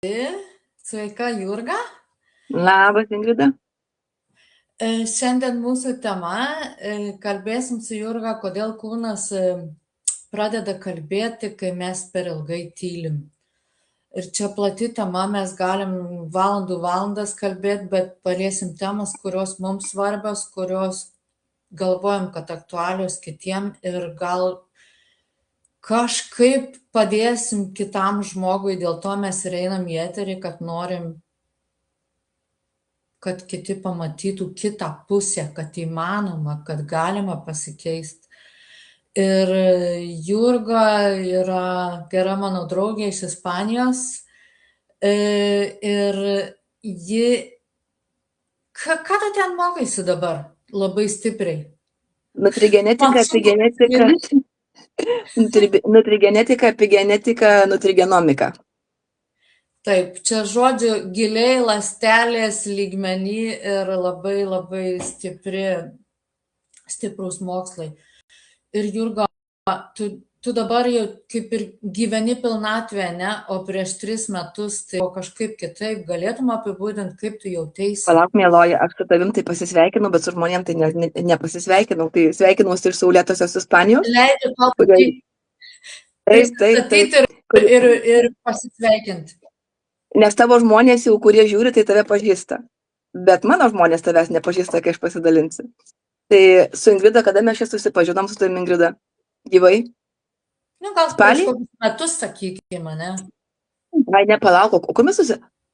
Sveika, Jurga. Labas, Ingrida. Šiandien mūsų tema, kalbėsim su Jurga, kodėl kūnas pradeda kalbėti, kai mes per ilgai tylim. Ir čia plati tema, mes galim valandas kalbėti, bet paliesim temas, kurios mums svarbios, kurios galvojam, kad aktualios kitiem ir gal kažkaip padėsim kitam žmogui, dėl to mes ir einam į eterį, kad norim kad kiti pamatytų kitą pusę, kad įmanoma, kad galima pasikeisti. Ir Jurga yra gera mano draugė iš Ispanijos. Ir ji... Ką tu ten mokaisi dabar? Labai stipriai. Nutrigenetika, epigenetika, nutrigenetika, epigenetika, nutrigenomika. Taip, čia žodžiu giliai ląstelės lygmenį ir labai stiprus mokslai. Ir Jurga, tu dabar jau kaip ir gyveni pilnatvę, ne? O prieš 3 metus tai kažkaip kitaip galėtum apibūdinti, kaip tu jauteisi. Palauk, mieloji, aš su tavim tai pasisveikinu, bet su žmonėm tai nepasisveikinau. Tai sveikinuosi iš Saulėtosios Ispanijos. Leidžiu tau pristatyti ir pasisveikinti. Nes tavo žmonės jau, kurie žiūri, tai tave pažįsta. Bet mano žmonės tavęs nepažįsta, kai aš pasidalinsiu. Tai su Ingrida, kada mes čia susipažinom su tavim, Ingrida? Gyvai? Nu, gal prieš kokius metus, sakykime, ne? Ai, nepalauk, o kur mes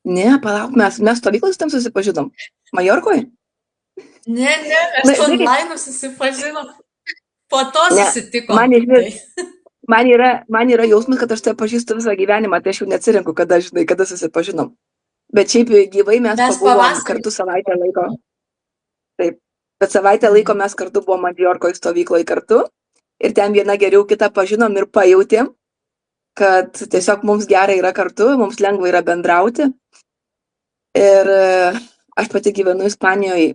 Ne, palauk, mes stovykloj su tam susipažinom. Majorkoje? Ne, mes online susipažinom. Po to susitikom. Man yra jausmas, kad aš tave pažįstu visą gyvenimą, tai aš jau neatsirenku, kada susipažinom. Bet šiaip gyvai mes pabuvom kartu savaitę laiko. Taip, bet savaitę laiko mes kartu buvom Majorkoje stovykloje kartu. Ir ten viena geriau kitą pažinom ir pajautėm, kad tiesiog mums gerai yra kartu, mums lengva yra bendrauti. Ir aš pati gyvenu Ispanijoje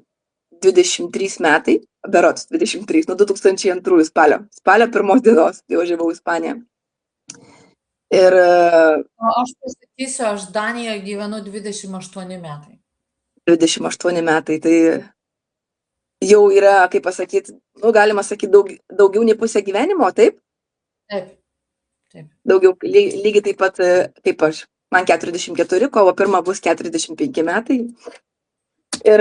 23 metai, berods 23, nuo 2002 spalio 1 dienos tai važiavau į Ispaniją. Ir... O aš pasakysiu, aš Danijoje gyvenu 28 metai. 28 metai, tai jau yra, kaip pasakyti, galima sakyti, daugiau nei pusę gyvenimo, taip? Taip. Daugiau, lygiai taip pat kaip aš. Man 44, kovo 1 bus 45 metai. Ir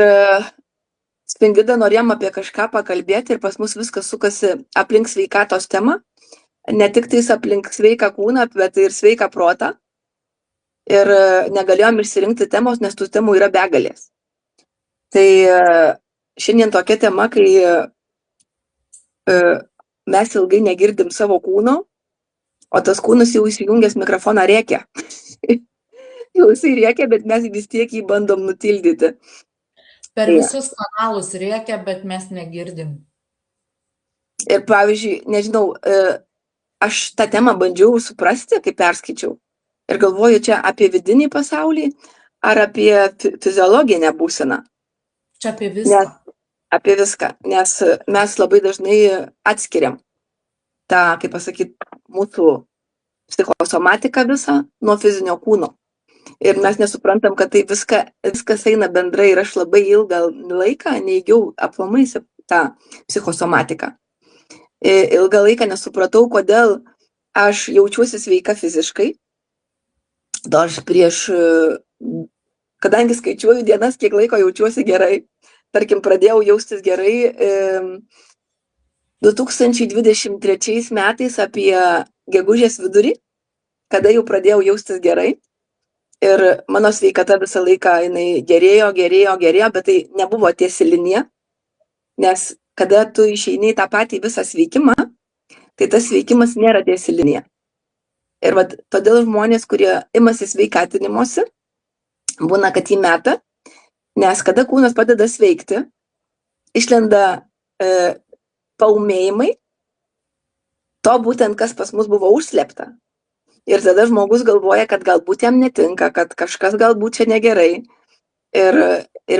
su Ingrida norėjom apie kažką pakalbėti ir pas mus viskas sukasi aplink sveikatos temą. Ne tik tais aplink sveiką kūną, bet ir sveiką protą. Ir negalėjom išsirinkti temos, nes tų temų yra begalės. Tai šiandien tokia tema, kai mes ilgai negirdim savo kūno, o tas kūnas jau įsijungęs mikrofoną rėkia. Jau jisai rėkia, bet mes vis tiek jį bandom nutildyti. Per visus kanalus rėkia, bet mes negirdim. Ir pavyzdžiui, nežinau, aš tą temą bandžiau suprasti, kai perskaičiau. Ir galvoju čia apie vidinį pasaulį ar apie fiziologinę būseną. Čia apie viską. Apie viską, nes mes labai dažnai atskiriam tą, kaip pasakyti, mūsų psichosomatiką visą nuo fizinio kūno. Ir mes nesuprantam, kad tai viskas eina bendrai ir aš labai ilgą laiką neigiau aplamai tą psichosomatiką. Ilgą laiką nesupratau, kodėl aš jaučiuosi sveika fiziškai. Aš kadangi skaičiuoju dienas, kiek laiko jaučiuosi gerai, tarkim, pradėjau jaustis gerai 2023 metais apie gegužės vidurį, kada jau pradėjau jaustis gerai. Ir mano sveikata visą laiką jinai gerėjo, bet tai nebuvo tiesi linija, nes kada tu išeini į tą patį visą sveikimą, tai tas sveikimas nėra tiesi linija. Ir todėl žmonės, kurie imasi sveikatinimosi, būna, kad jį meta, nes kada kūnas padeda sveikti, išlenda paūmėjimai, to būtent, kas pas mus buvo užslėpta. Ir tada žmogus galvoja, kad galbūt jam netinka, kad kažkas galbūt čia negerai ir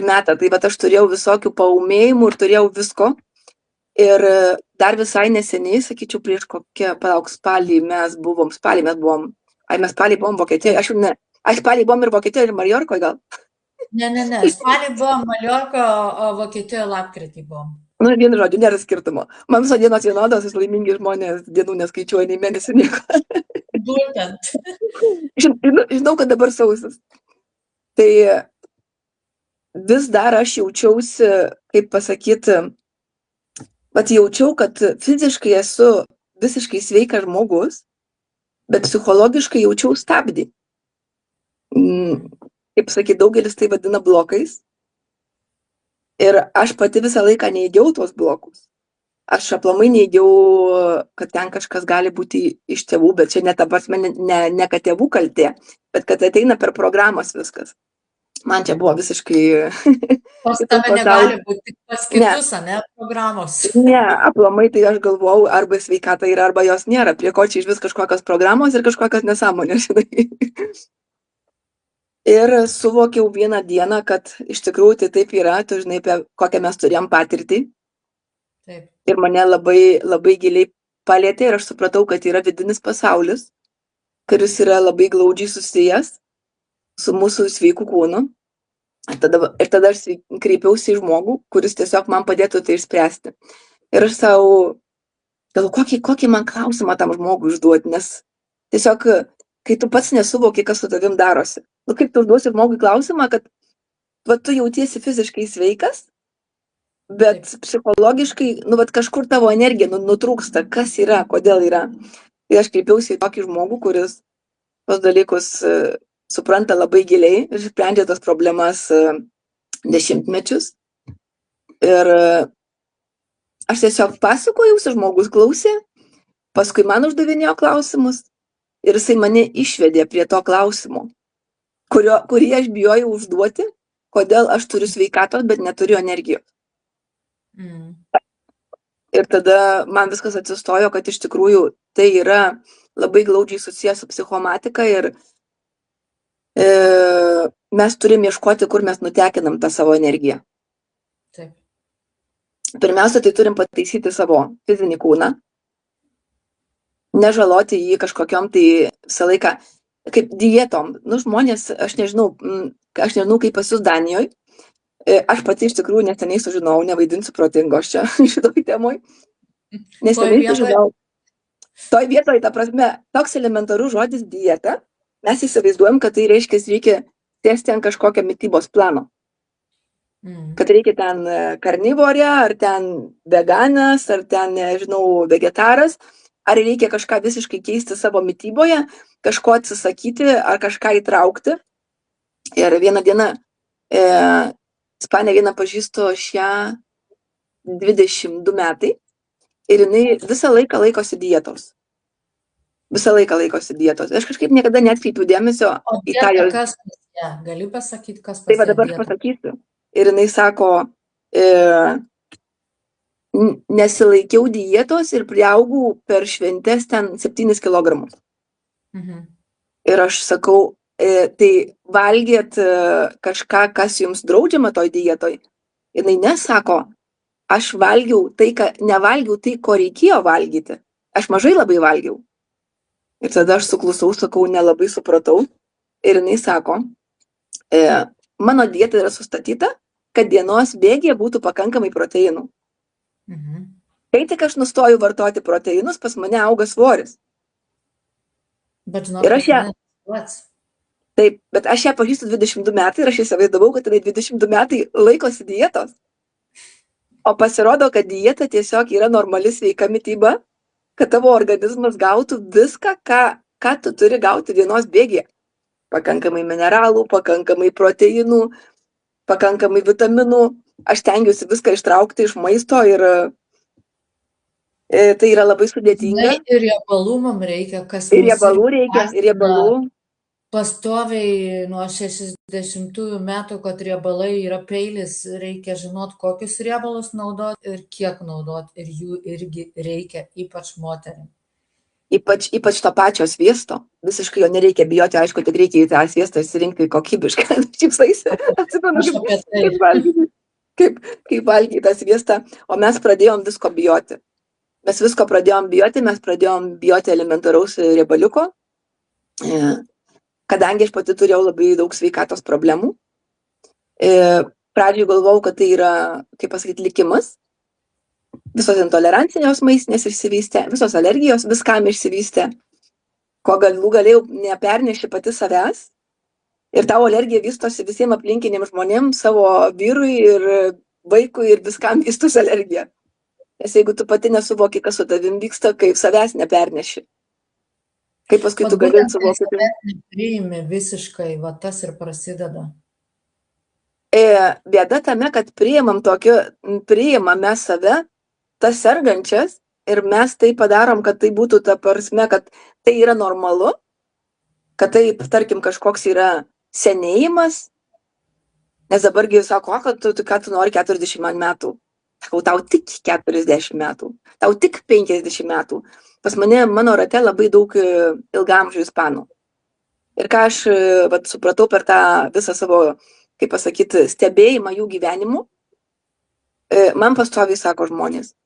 meta. Tai aš turėjau visokių paūmėjimų ir turėjau visko. Ir dar visai neseniai, sakyčiau, prieš spalį mes buvom Vokietijoje. Aš jau Aš spalį buvom ir Vokietijoje, ir Maljorkoje gal. Ne. Spalį buvom Maljorko, o Vokietijoje lapkritį buvom. Nu, vienu žodžiu, nėra skirtumo. Man viso dienos vienodos, jūs laimingi žmonės, dienų neskaičiuoja, nei mėnesį, nieko. Būtent. Žinau, kad dabar sausis. Tai vis dar aš jaučiausi, kaip pasakyti, jaučiau, kad fiziškai esu visiškai sveikas žmogus, bet psichologiškai jaučiau stabdį. Kaip sakyti, daugelis tai vadina blokais. Ir aš pati visą laiką neįgiau tuos blokus. Aš aplamai neįgiau, kad ten kažkas gali būti iš tėvų, bet čia ne ta prasme, ne kad tėvų kaltė, bet kad ateina per programas viskas. Man čia buvo visiškai... Pas tave negali būti pas kitus, ne, programos. Ne, aplamai tai aš galvojau, arba sveikata yra, arba jos nėra. Prie ko čia iš vis kažkokios programos ir kažkokios nesąmonės. Ir suvokiau vieną dieną, kad iš tikrųjų tai taip yra, tu žinai, apie kokią mes turėjom patirtį. Taip. Ir mane labai, labai giliai palėtė ir aš supratau, kad yra vidinis pasaulis, kuris yra labai glaudžiai susijęs su mūsų sveiku kūnu. Ir tada aš kreipiausi į žmogų, kuris tiesiog man padėtų tai išspręsti. Ir aš savo, kokį man klausimą tam žmogui užduoti, nes tiesiog, kai tu pats nesuvoki, kas su tavim darosi. Nu, kaip tu užduosi žmogui klausimą, kad tu jautiesi fiziškai sveikas, bet psichologiškai, kažkur tavo energija nutrūksta, kas yra, kodėl yra. Ir aš kreipiausi į tokį žmogų, kuris tos dalykus supranta labai giliai ir sprendžia tas problemas dešimtmečius. Ir aš tiesiog pasakojausi, žmogus klausė, paskui man uždavinėjo klausimus ir jisai mane išvedė prie to klausimo, kurį aš bijojau užduoti, kodėl aš turiu sveikatos, bet neturiu energijos. Ir tada man viskas atsistojo, kad iš tikrųjų tai yra labai glaudžiai susijęs su psichomatika ir mes turim ieškoti, kur mes nutekinam tą savo energiją. Taip. Pirmiausia, tai turim pataisyti savo fizinį kūną, nežaloti jį kažkokiom tai visą laiką, kaip dietom. Žmonės, aš nežinau, kaip pas jūs Danijoje. Aš pati iš tikrųjų neseniai sužinau, nevaidinsiu protingos čia šitoj temoj. Neseniai sužinau. Toj vietoj, ta prasme, toks elementarus žodis dieta, mes įsivaizduojam, kad tai reikia sėsti ant kažkokio mitybos plano. Kad reikia ten karnivorė, ar ten veganas, ar ten, nežinau, vegetaras, ar reikia kažką visiškai keisti savo mityboje, kažko atsisakyti, ar kažką įtraukti. Ir vieną dieną, Ispanę vieną pažįstu šią 22 metai ir jinai visą laiką laikosi dietos. Visą laiką laikosi dietos. Aš kažkaip niekada neatkreipiu dėmesio į tą jos... Kas pas ją? Gali pasakyti, kas pas ją? Tai va dabar aš pasakysiu. Ir jinai sako, nesilaikiau dietos ir priaugau per šventes ten 7 kilogramus. Ir aš sakau, tai valgėt kažką, kas jums draudžiama toj dietoj. Jinai nesako, aš valgiau tai, nevalgiau tai, ko reikėjo valgyti. Aš mažai labai valgiau. Ir tada aš suklusau, sakau, nelabai supratau. Ir jinai sako, mano dieta yra sustatyta, kad dienos bėgyje būtų pakankamai proteinų. Kai tik aš nustoju vartoti proteinus, pas mane auga svoris. Ir aš ją... Taip, bet aš ją pažįstu 22 metai ir aš įsivaizdavau, kad jinai 22 metai laikosi dietos. O pasirodo, kad dieta tiesiog yra normali sveika mityba, kad tavo organizmas gautų viską, ką tu turi gauti dienos bėgyje. Pakankamai mineralų, pakankamai proteinų, pakankamai vitaminų. Aš stengiuosi viską ištraukti iš maisto ir tai yra labai sudėtinga. Ir riebalų mums reikia, kas ir riebalų reikia, ir riebalų. Pastoviai nuo 60 metų, kad riebalai yra peilis, reikia žinot, kokius riebalus naudoti ir kiek naudoti. Ir jų irgi reikia, ypač moterim. Ypač to pačio sviesto. Visiškai jo nereikia bijoti, aišku, tik reikia į tą sviestą įsirinkti kokybišką. Šipsaisi. Atsimenu, kaip valgyti tą sviestą. O mes pradėjom visko bijoti. Mes pradėjom bijoti elementaraus riebaliuko. kadangi aš pati turėjau labai daug sveikatos problemų, pradžioj galvojau, kad tai yra, kaip pasakyti, likimas, visos intolerancijos maistinės išsivystė, visos alergijos viskam išsivystė, ko galų galėjau neperneši pati savęs ir tavo alergija vystosi visiems aplinkiniams žmonėms, savo vyrui ir vaikui ir viskam vystosi alergija. Nes jeigu tu pati nesuvoki, kas su tavim vyksta, kaip savęs neperneši. Kaip paskui tu gali suvokti. Savęs nepriimi visiškai, va tas ir prasideda. Bėda tame, kad priimame save, tas sergančias, ir mes tai padarom, kad tai būtų ta prasme, kad tai yra normalu, kad tai, tarkim, kažkoks yra senėjimas, nes dabargi sako, kad tu nori 40 metų. Sakau, tau tik 40 metų, tau tik 50 metų. Pas mane, mano rate labai daug ilgamžių ispanų. Ir ką aš supratau per tą visą savo, kaip pasakyti, stebėjimą jų gyvenimų, man pastoviai sako žmonės.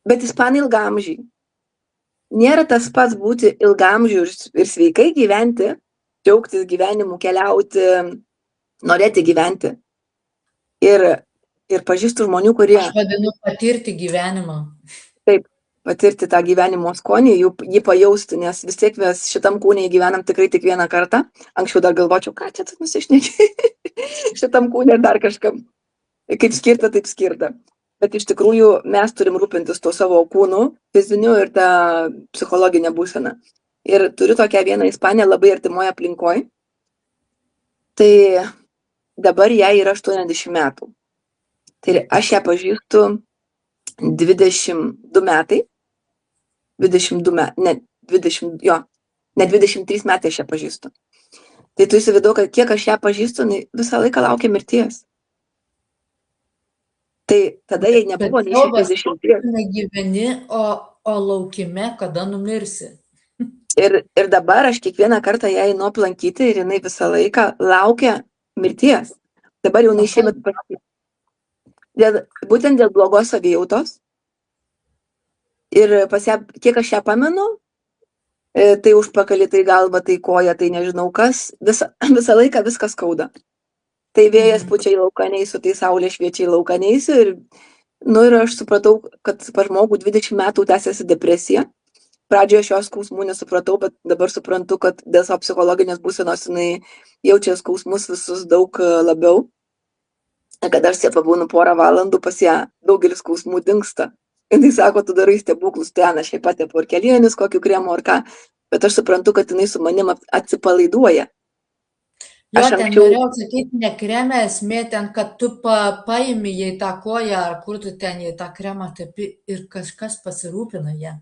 Bet ispanai ilgamžiai. Nėra tas pats būti ilgamžių ir sveikai gyventi, džiaugtis gyvenimu, keliauti, norėti gyventi. Ir pažįstu žmonių, kurie... Aš vadinu patirti gyvenimą. Taip, patirti tą gyvenimo skonį, jį pajausti, nes vis tiek mes šitam kūnėje gyvenam tikrai tik vieną kartą. Anksčiau dar galvočiau, ką čia tu nusišneki šitam kūnė dar kažkam. Kaip skirta, taip skirta. Bet iš tikrųjų mes turim rūpintis tuo savo kūnu, fiziniu ir tą psichologinę būseną. Ir turiu tokią vieną ispanę labai artimoje aplinkoje. Tai dabar jai yra 80 metų. Tai aš ją pažįstu 22 metai. 23 metai aš ją pažįstu. Tai tu įsivaizduoji, kad kiek aš ją pažįstu, visą laiką laukia mirties. Tai tada jai nebuvo nei 60. Negyveni, o laukime, kada numirsi. Ir dabar aš kiekvieną kartą ją einu aplankyti ir jinai visą laiką laukia mirties. Dabar jau šiemet pasakyti. Būtent dėl blogos savijautos. Ir kiek aš ją pamenu, tai užpakalį, tai galva, tai koja, tai nežinau kas, visą laiką viskas skauda. Tai vėjas pučia į lauką neisiu, tai saulė šviečia į lauką neisiu. Ir aš supratau, kad pas žmogų 20 metų tęsiasi depresija. Pradžioje aš jos skausmų nesupratau, bet dabar suprantu, kad dėl savo psichologinės būsenos jinai jaučia skausmus visus daug labiau. Kad aš pabūnu porą valandų, pas ją daugelis skausmų dingsta. Jinai sako, tu darai stebuklus, tai aš jai patepu ar kelienius, kokiu kremu ar ką, bet aš suprantu, kad jinai su manim atsipalaiduoja. Jo, ten norėjau sakyti, ne kremė esmė, ten, kad tu paimi jai tą koją, ar kur tu ten jai tą kremą tepi ir kažkas pasirūpina ją.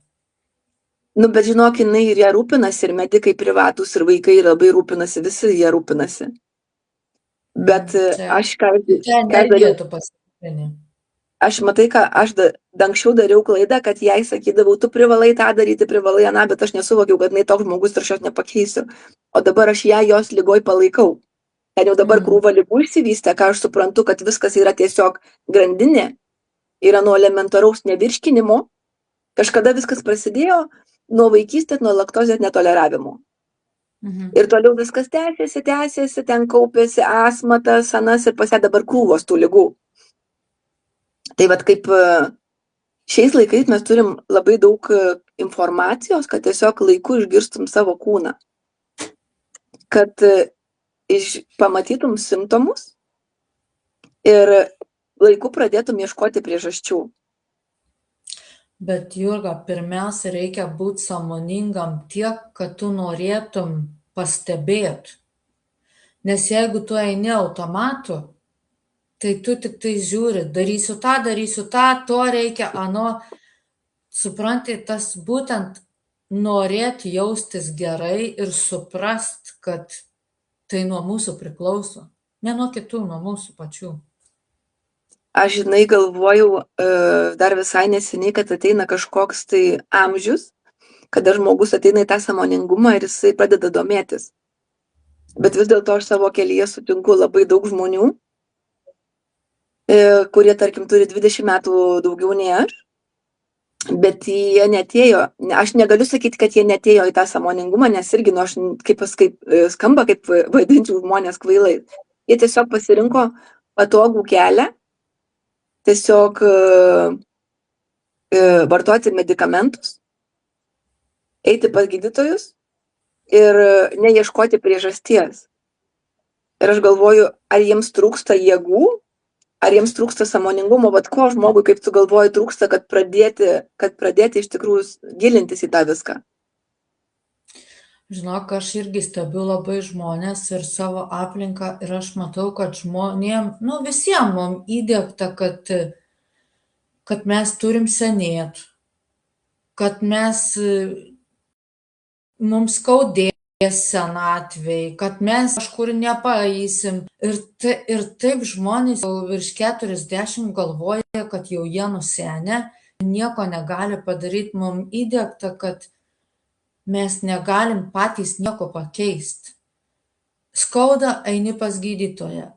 Nu, bet žinok, jinai ir ją rūpinasi, ir medikai privatūs, ir vaikai labai rūpinasi, visi jie rūpinasi. Bet aš ką dariau? Aš matai, ką aš anksčiau dariau klaidą, kad jai sakydavau, tu privalai tą daryti, privalai aną, bet aš nesuvokiau, kad jinai toks žmogus ir aš jos nepakeisiu. O dabar aš ją jos lygoj palaikau. Ten jau dabar krūva lygų išsivystė, ką aš suprantu, kad viskas yra tiesiog grandinė, yra nuo elementaraus nevirškinimo. Kažkada viskas prasidėjo nuo vaikystės, nuo laktozės netoleravimo. Ir toliau viskas tęsiasi, ten kaupėsi astmatas, anas ir pas ją dabar krūvos tų lygų. Tai vat kaip šiais laikais mes turim labai daug informacijos, kad tiesiog laiku išgirstum savo kūną. Kad pamatytum simptomus ir laiku pradėtum ieškoti priežasčių. Bet Jurga, pirmiausia, reikia būti sąmoningam tiek, kad tu norėtum pastebėti. Nes jeigu tu eini automatu, tai tu tik tai žiūri, darysiu tą, to reikia, ano. Supranti, tas būtent norėti jaustis gerai ir suprast, kad tai nuo mūsų priklauso. Ne nuo kitų, nuo mūsų pačių. Aš, žinai, galvojau dar visai neseniai, kad ateina kažkoks tai amžius, kada žmogus ateina į tą sąmoningumą ir jisai pradeda domėtis. Bet vis dėlto aš savo kelyje sutinku labai daug žmonių, kurie, tarkim, turi 20 metų daugiau nei aš. Bet jie netėjo, aš negaliu sakyti, kad jie netėjo į tą sąmoningumą, nes irgi, nu, aš kaip skamba, kaip vadinčiau žmonės kvailai. Jie tiesiog pasirinko patogų kelią, tiesiog vartoti medikamentus, eiti pas gydytojus ir neieškoti priežasties. Ir aš galvoju, ar jiems trūksta jėgų, ar jiems trūksta sąmoningumo, vat ko žmogui, kaip tu galvoji, trūksta, kad pradėti iš tikrųjų gilintis į tą viską. Žinok, aš irgi stebiu labai žmonės ir savo aplinką ir aš matau, kad žmonėm, nu visiems mums įdiegta, kad mes turim senėt, kad mums skaudės senatvėj, kad mes kažkur nepaeisim. Ir taip žmonės jau virš 40 galvoja, kad jau jie nusenę, nieko negali padaryti, mums įdiegta, kad mes negalim patys nieko pakeisti. Skauda, eini pas gydytoją.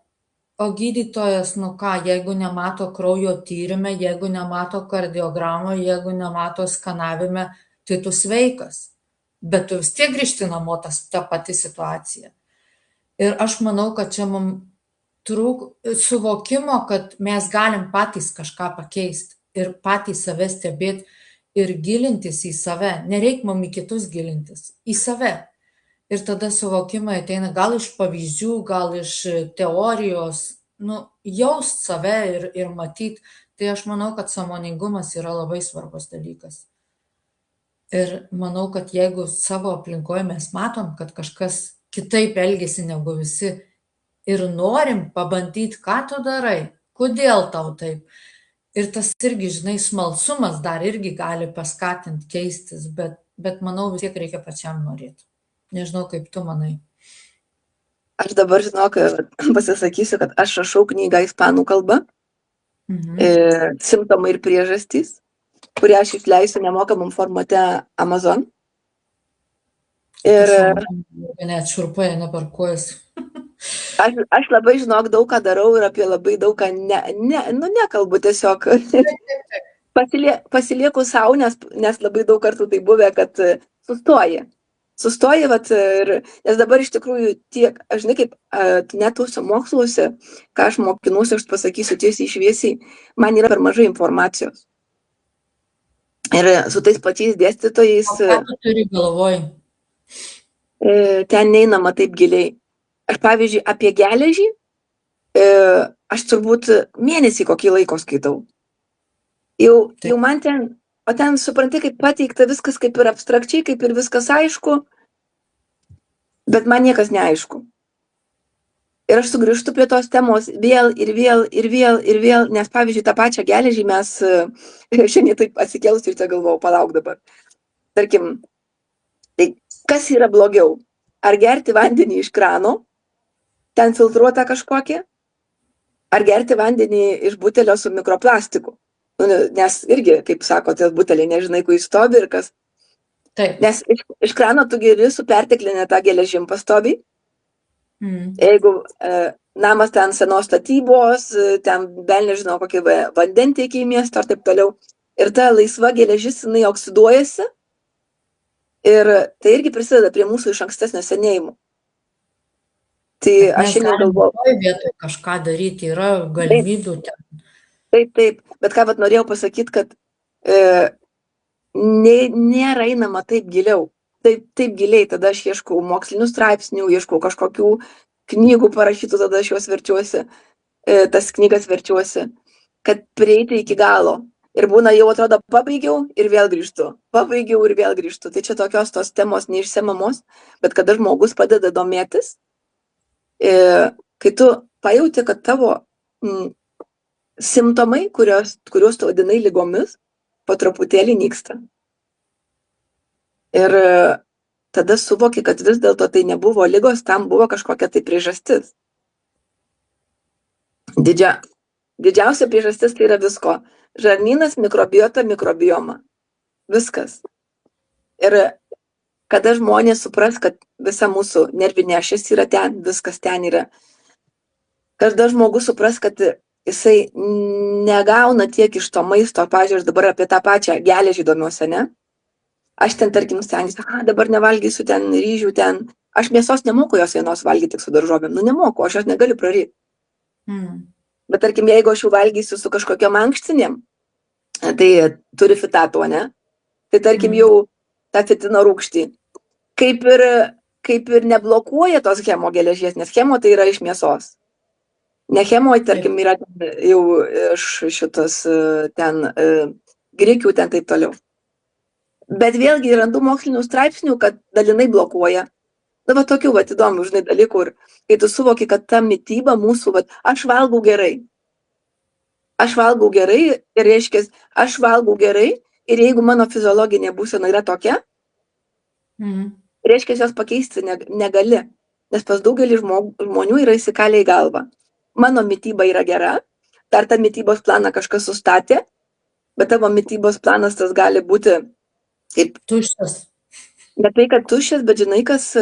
O gydytojas, nu ką, jeigu nemato kraujo tyrime, jeigu nemato kardiogramo, jeigu nemato skanavime, tai tu sveikas. Bet tu vis tiek grįžti namo, ta pati situacija. Ir aš manau, kad čia mums trūk suvokimo, kad mes galim patys kažką pakeisti ir patys save stebėti ir gilintis į save. Nereik mums į kitus gilintis, į save. Ir tada suvokimai ateina gal iš pavyzdžių, gal iš teorijos, nu, jaust save ir matyt. Tai aš manau, kad sąmoningumas yra labai svarbus dalykas. Ir manau, kad jeigu savo aplinkoje mes matom, kad kažkas kitaip elgesi negu visi ir norim pabandyti, ką tu darai, kodėl tau taip. Ir tas irgi, žinai, smalsumas dar irgi gali paskatinti keistis, bet manau, vis tiek reikia pačiam norėti. Nežinau, kaip tu manai. Aš dabar, žinok, pasisakysiu, kad aš rašau knygą ispanų kalba, simptomai ir priežastys, kurią aš išleisiu nemokamam formate Amazon. Ir net šurpai neparkuojas. Aš labai, žinok, daug ką darau ir apie labai daug ką nekalbu tiesiog. Pasilieku savo, nes labai daug kartų tai buvę, kad sustoji, nes dabar iš tikrųjų tiek, aš žinai, kaip net tuose moksluose, ką aš mokinuosi, aš pasakysiu tiesiai šviesiai, man yra per mažai informacijos. Ir su tais pačiais dėstytojais. O ką tu turi galvoj? Ten neinama taip giliai. Aš, pavyzdžiui, apie geležį, aš turbūt mėnesį kokį laiko skaitau. Jau man ten supranti, kaip pateikta viskas kaip ir abstrakčiai, kaip ir viskas aišku, bet man niekas neaišku. Ir aš sugrįžtu prie tos temos vėl, nes, pavyzdžiui, tą pačią geležį mes šiandien taip atsikėlus ir čia galvojau, palauk dabar. Tarkim, tai kas yra blogiau? Ar gerti vandenį iš krano, ten filtruotą kažkokį, ar gerti vandenį iš butelio su mikroplastiku? Nes irgi, kaip sako, tas buteliai nežinai, kur jis stovi ir kas. Taip. Nes iš krano tu geri su perteklinė tą geležim pastovi. Jeigu namas ten senos statybos, ten bel nežinau, kokie vandentiekiai miesto ar taip toliau. Ir ta laisva geležis, jinai oksiduojasi. Ir tai irgi prisideda prie mūsų iš ankstesnio senėjimo. Tai aš šiandien galvoju. Vietoj kažką daryti, yra galimybių ten. Taip. Bet ką norėjau pasakyti, kad nėra einama taip giliau. Taip giliai, tada aš ieškau mokslinių straipsnių, ieškau kažkokių knygų parašytų, tada aš juos verčiuosi, tas knygas verčiuosi, kad prieiti iki galo. Ir būna jau atrodo, pabaigiau ir vėl grįžtu. Tai čia tokios tos temos neišsemamos, bet kada žmogus padeda domėtis, kai tu pajauti, kad tavo simptomai, kuriuos tu vadinai ligomis, po truputėlį nyksta. Ir tada suvoki, kad vis dėlto tai nebuvo ligos, tam buvo kažkokia tai priežastis. Didžiausia priežastis tai yra visko. Žarnynas, mikrobiota, mikrobioma. Viskas. Ir kada žmonės supras, kad visa mūsų nervinė ašis yra ten, viskas ten yra. Kada žmogus supras, kad jisai negauna tiek iš to maisto, pavyzdžiui, aš dabar apie tą pačią geležį domiuosi, ne? Aš ten, tarkim, stengiuosi, dabar nevalgysiu ten ryžių, ten. Aš mėsos nemoku jos vienos valgyti tik su daržovėm. Nu, nemoku, aš jos negaliu praryti. Bet, tarkim, jeigu aš jau valgysiu su kažkokiam ankštinėm, tai turi fitato, ne? Tai, tarkim, jau tą fitino rūgštį. Kaip ir neblokuoja tos hemo geležies, nes hemo tai yra iš mėsos. Ne hemoj, tarkim, yra jau iš šitos ten grikių, ten taip toliau. Bet vėlgi randu mokslinių straipsnių, kad dalinai blokuoja. Na, va, tokių, va, įdomių, žinai, dalykų, kai tu suvoki, kad ta mityba mūsų, va, aš valgau gerai. Aš valgau gerai ir reiškia, aš valgau gerai ir jeigu mano fiziologinė būsena yra tokia, reiškia, jos pakeisti negali, nes pas daugelį žmonių yra įsikalę į galvą. Mano mityba yra gera, dar tą mitybos planą kažkas sustatė, bet tavo mitybos planas tas gali būti kaip tuščias. Ne tai, kad tuščias, bet žinai, kas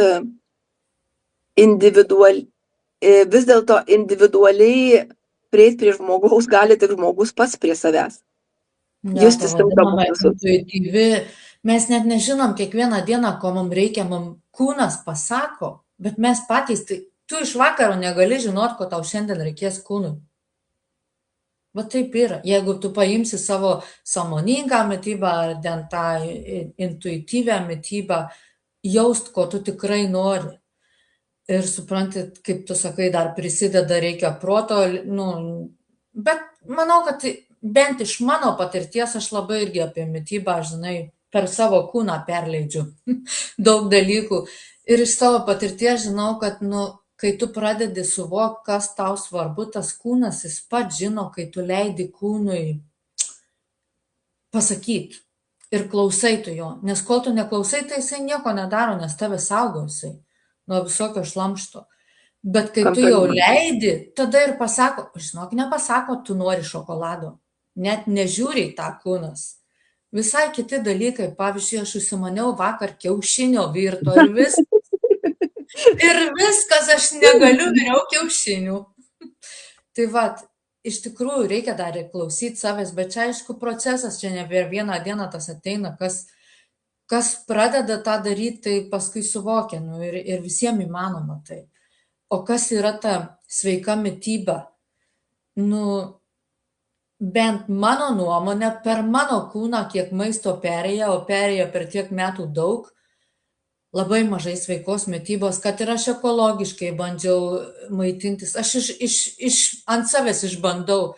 vis dėlto individualiai prieiti prie žmogaus gali tik žmogus pats prie savęs. Justi simptomus visus. Mes net nežinom kiekvieną dieną, ko mums reikia, mums kūnas pasako, bet mes patys, tai tu iš vakaro negali žinot, ko tau šiandien reikės kūnui. Va taip yra. Jeigu tu paimsi savo sąmoningą mitybą ar ten tą intuityvią mitybą, jaust, ko tu tikrai nori. Ir suprantat, kaip tu sakai, dar prisideda reikia proto, bet manau, kad bent iš mano patirties aš labai irgi apie mitybą, žinai, per savo kūną perleidžiu daug dalykų. Ir iš savo patirties žinau, kad, kai tu pradedi suvokti, kas tau svarbu, tas kūnas, jis pats žino, kai tu leidi kūnui pasakyti ir klausai tu jo. Nes kol tu neklausai, tai jisai nieko nedaro, nes tave saugo jisai nuo visokio šlamšto. Bet kai tu jau leidi, tada ir pasako, žinok, nepasako, tu nori šokolado. Net nežiūri tą kūnas. Visai kiti dalykai, pavyzdžiui, aš užsimaniau vakar kiaušinio virto ir viskas. Ir viskas, aš negaliu viriau kiaušinių. Tai va, iš tikrųjų reikia dar ir klausyti savęs, bet čia aišku procesas, čia ne per vieną dieną tas ateina, kas pradeda tą daryti, tai paskui suvokia, ir visiems įmanoma tai. O kas yra ta sveika mityba? Bent mano nuomonė, per mano kūną, kiek maisto perėja, o perėja per tiek metų daug, labai mažai sveikos mitybos, kad ir aš ekologiškai bandžiau maitintis, aš ant savęs išbandau.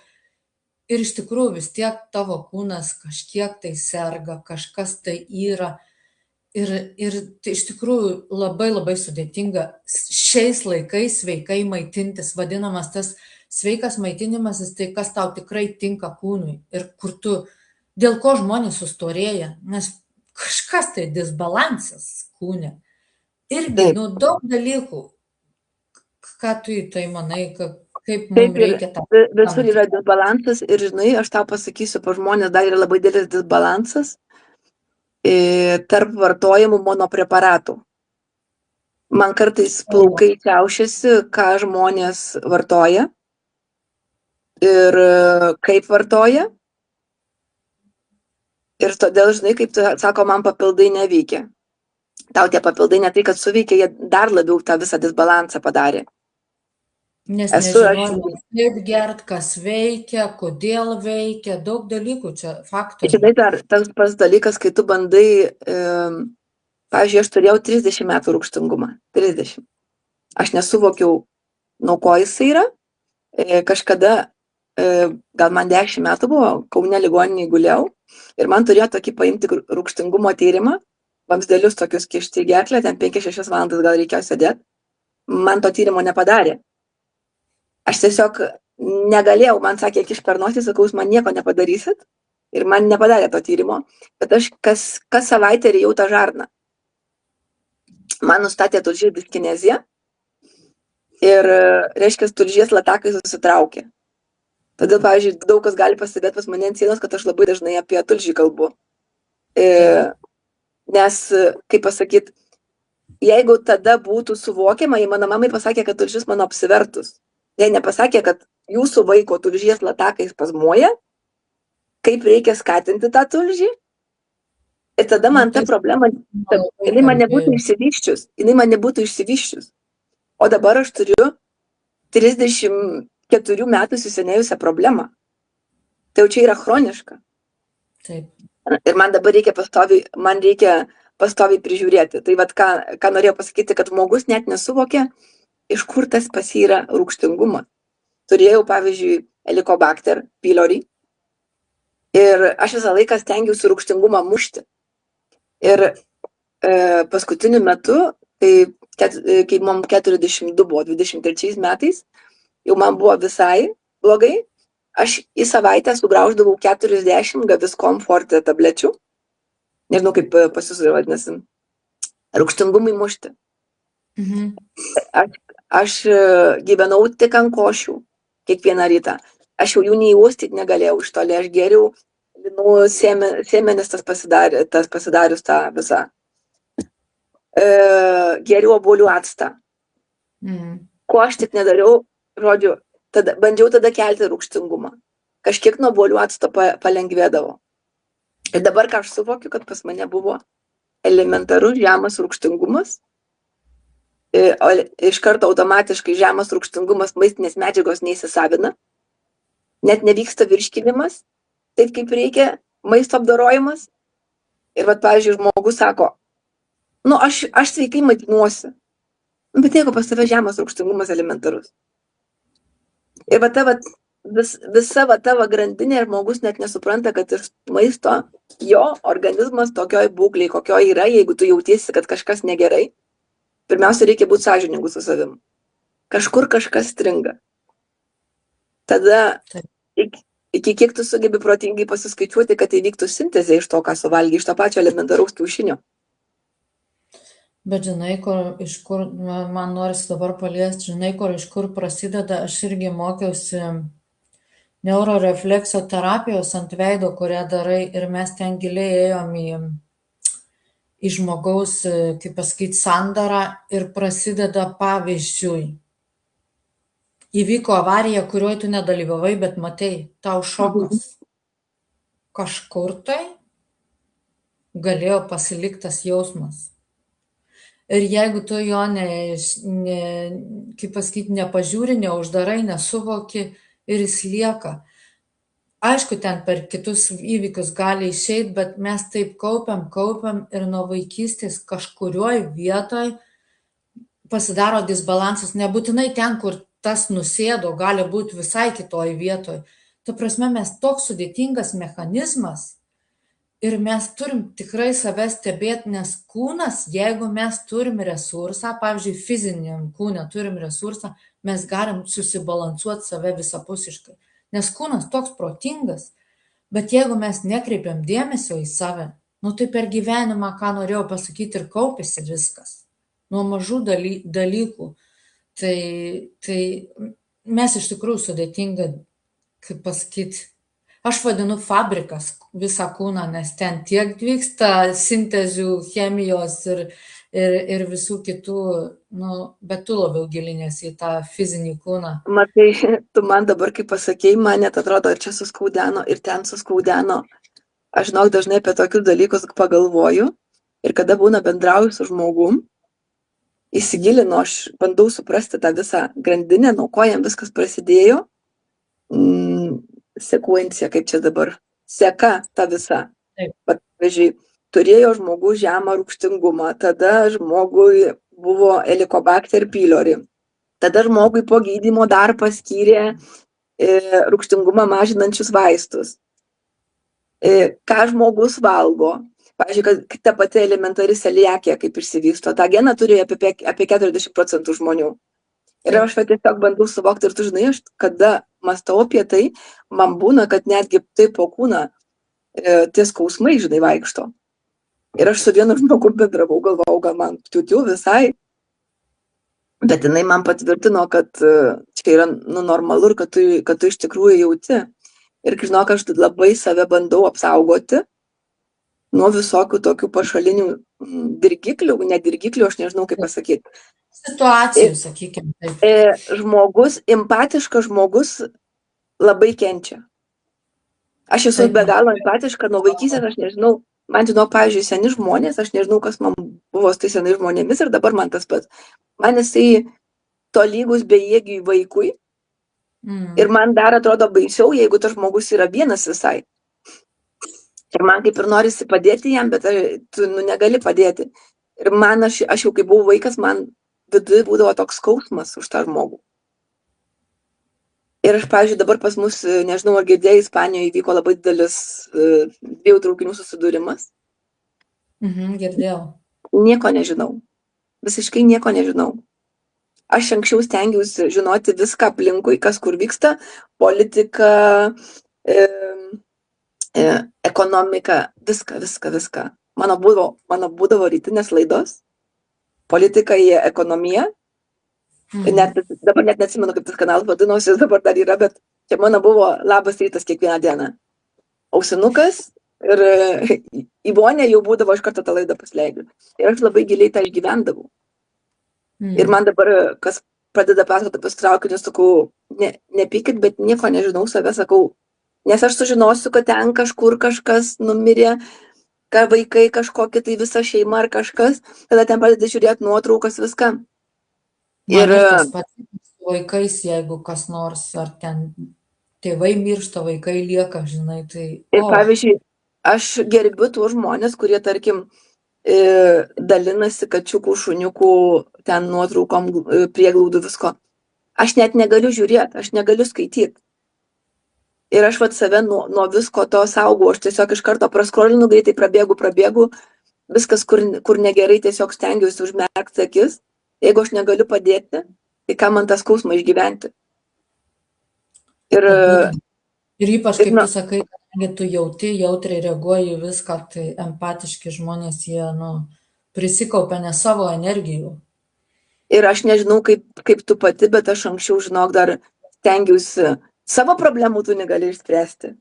Ir iš tikrųjų vis tiek tavo kūnas kažkiek tai serga, kažkas tai yra. Ir tai iš tikrųjų labai labai sudėtinga šiais laikais sveikai maitintis, vadinamas tas sveikas maitinimasis, tai kas tau tikrai tinka kūnui ir kur tu, dėl ko žmonės sustorėja, nes kažkas tai disbalansas kūne. Irgi, daug dalykų. Ką tu į tai manai, kaip mums reikia tą? Visur yra disbalansas ir, žinai, aš tau pasakysiu, po žmonės dar yra labai didelis disbalansas tarp vartojimų monopreparatų. Man kartais plaukai čiaušiasi, ką žmonės vartoja ir kaip vartoja. Ir todėl, žinai, kaip tu sako, man papildai neveikia. Tau tie papildai ne tai, kad suveikia, jie dar labiau tą visą disbalansą padarė. Nes nežinojau, kaip gert, kas veikia, kodėl veikia, daug dalykų čia faktorių. Žinai, tas pats dalykas, kai tu bandai, pavyzdžiui, aš turėjau 30 metų rūgštingumą. 30. Aš nesuvokiau, nuo ko jis yra. Kažkada, gal man 10 metų buvo, Kaune ligoninėje guliau ir man turėjo tokį paimti rūgštingumo tyrimą, vamzdelius tokius kišti į gerklę, ten 5-6 valandas gal reikėjo sėdėti. Man to tyrimo nepadarė. Aš tiesiog negalėjau, man sakė, kiš per nosį, sakau, jūs man nieko nepadarysit ir man nepadarė to tyrimo, bet aš kas savaitę rijau tą žarną. Man nustatė tulžies diskineziją ir, reiškia, tulžies latakai susitraukė. Todėl, pavyzdžiui, daug kas gali pastebėti pas mane ant sienos, kad aš labai dažnai apie tulžį kalbu. Nes, kaip pasakyti, jeigu tada būtų suvokiama, mano mamai pasakė, kad tulžis mano apsivertus. Jei nepasakė, kad jūsų vaiko tulžies latakai spazmuoja, kaip reikia skatinti tą tulžį. Ir tada man ta problema, jinai man nebūtų išsivyščius. O dabar aš turiu 34 metų susenėjusią problemą. Tai jau čia yra chroniška. Taip. Ir man dabar reikia pastoviai prižiūrėti. Tai vat ką norėjau pasakyti, kad žmogus net nesuvokia, iš kur tas pas jį yra rūgštingumas. Turėjau, pavyzdžiui, Helicobacter pylori ir aš visą laiką stengiausi rūgštingumą mušti. Ir paskutiniu metu, kai man 42 buvo, 23 metais, jau man buvo visai blogai, aš į savaitę sugrauždavau 40 Gaviscon Forte tablečių. Nežinau, kaip pas jūs vadinasi, rūgštingumui mušti. Mhm. Aš gyvenau tik ant košių kiekvieną rytą. Aš jau jų neįuostyti negalėjau iš toli, aš geriau sėmenis tas pasidarius tą visą. Geriau obuolių actą. Ko aš tik nedariau, žodžiu, bandžiau tada kelti rūgštingumą. Kažkiek nuo obuolių acto palengvėdavo. Ir dabar, ką aš suvokiu, kad pas mane buvo elementarus žemas rūgštingumas, iš karto automatiškai žemas rūgštingumas maistinės medžiagos neįsisavina, net nevyksta virškinimas, taip kaip reikia, maisto apdorojimas. Ir vat, pavyzdžiui, žmogus sako, aš sveikai maitinuosi, bet jeigu pas tave žemas rūgštingumas elementarus. Ir visa tavo grandinė žmogus net nesupranta, kad iš maisto jo organizmas tokioj būklėj, kokioj yra, jeigu tu jautiesi, kad kažkas negerai, pirmiausia, reikia būti sąžiningu su savim. Kažkur kažkas stringa. Tada iki kiek tu sugebi protingai pasiskaičiuoti, kad įvyktų sintezė iš to, ką suvalgy, iš to pačio elementaraus kiaušinio. Bet žinai, iš kur, man norisi dabar paliesti, žinai, iš kur prasideda, aš irgi mokiausi neuroreflekso terapijos ant veido, kurią darai, ir mes ten giliai ėjom į žmogaus, kaip pasakyti, sandarą, ir prasideda pavyzdžiui. Įvyko avarija, kurioje tu nedalyvavai, bet matei, tau šokas. Kažkur tai galėjo pasiliktas jausmas. Ir jeigu tu jo kaip pasakyti, nepažiūri, neuždarai, nesuvoki ir jis lieka. Aišku, ten per kitus įvykius gali išeiti, bet mes taip kaupiam ir nuo vaikystės kažkurioj vietoj pasidaro disbalansas. Nebūtinai ten, kur tas nusėdo, gali būti visai kitoj vietoj. Ta prasme, mes toks sudėtingas mechanizmas ir mes turim tikrai save stebėti, nes kūnas, jeigu mes turim resursą, pavyzdžiui, fiziniam kūne turim resursą, mes galim susibalansuoti save visapusiškai. Nes kūnas toks protingas, bet jeigu mes nekreipiam dėmesio į save, tai per gyvenimą, ką norėjau pasakyti, ir kaupėsi viskas. Nuo mažų dalykų. Tai mes iš tikrųjų sudėtinga, kaip pasakyti, aš vadinu fabrikas visą kūną, nes ten tiek vyksta sintezių, chemijos ir visų kitų, bet tu labiau gilinėsi į tą fizinį kūną. Matai, tu man dabar, kai pasakėjai, man net atrodo, ir čia suskaudeno, ir ten suskaudeno. Aš žinau, dažnai apie tokius dalykus pagalvoju ir kada būna bendrauju su žmogum, įsigilinu, aš bandau suprasti tą visą grandinę, nuo ko jam viskas prasidėjo, sekuencija, kaip čia dabar, seka ta visa. Pavyzdžiui, turėjo žmogus žemą rūgštingumą, tada žmogui buvo Helicobacter pylori, tada žmogui po gydymo dar paskyrė rūgštingumą mažinančius vaistus. Ką žmogus valgo? Pavyzdžiui, kad ta pati elementari celiakija kaip išsivysto, tą geną turi apie 40% žmonių. Ir aš tiesiog bandau suvokti, ir tu žinai, aš kada mąstau apie tai, man būna, kad netgi taip po kūną tie skausmai, žinai, vaikšto. Ir aš su vienu žmogu bendravau, galvau, gal man tiutių visai, bet jinai man patvirtino, kad čia yra normalu ir kad tu iš tikrųjų jauti. Ir žinok, aš labai save bandau apsaugoti nuo visokių tokių pašalinių dirgiklių, ne dirgiklių, aš nežinau kaip pasakyti, situacijų, sakykime taip. Empatiškas žmogus labai kenčia. Aš esu Taip, be galo empatiška nuo vaikystės, aš nežinau, man žinok, pavyzdžiui, seni žmonės, aš nežinau, kas man buvo su tais senais žmonėmis ir dabar man tas pats. Man jisai tolygus bejėgiui vaikui ir man dar atrodo baisiau, jeigu tas žmogus yra vienas visai. Ir man kaip ir norisi padėti jam, bet tu negali padėti. Ir man, aš jau kai buvau vaikas, man viduje būdavo toks skausmas už tą žmogų. Ir aš, pavyzdžiui, dabar pas mus, nežinau, ar girdėjai, Ispanijoje įvyko labai didelis 2 traukinių susidūrimas. Girdėjau. Nieko nežinau. Visiškai nieko nežinau. Aš anksčiau stengiausi žinoti viską aplinkui, kas kur vyksta, politika, ekonomika, viską. Mano būdavo rytinės laidos, politika į ekonomiją. Dabar net neatsimenu, kaip tas kanalas vadinosi, dabar dar yra, bet čia mano buvo labas rytas kiekvieną dieną. Ausinukas ir į vonę jau būdavo iš karto tą laidą pasileidžiu. Ir aš labai giliai tą išgyvendavau. Ir man dabar, kas pradeda pasakoti apie traukinius, sakau, nepykit, bet nieko nežinau, save sakau, nes aš sužinosiu, kad ten kažkur kažkas numirė, kad vaikai kažkokie, tai visa šeima ar kažkas, tada ten pradeda žiūrėti nuotraukas, viską. Ir tas pats su vaikais, jeigu kas nors, ar ten tėvai miršta, vaikai lieka, žinai, tai... Ir pavyzdžiui, aš gerbiu tuos žmonės, kurie, tarkim, dalinasi kačiukų, šuniukų, ten nuotraukom, prieglaudų, visko. Aš net negaliu žiūrėti, aš negaliu skaityti. Ir aš save nuo visko to saugau, aš tiesiog iš karto praskrolinu, greitai prabėgu, viskas, kur negerai, tiesiog stengiuosi užmerkti akis. Jeigu aš negaliu padėti, tai ką man tas skausmą išgyventi. Ir ypač, kaip tu sakai, kadangi tu jautriai reaguoji viską, tai empatiški žmonės, jie, prisikaupia ne savo energijų. Ir aš nežinau, kaip tu pati, bet aš anksčiau, žinok, dar stengiausi, savo problemų tu negali išspręsti.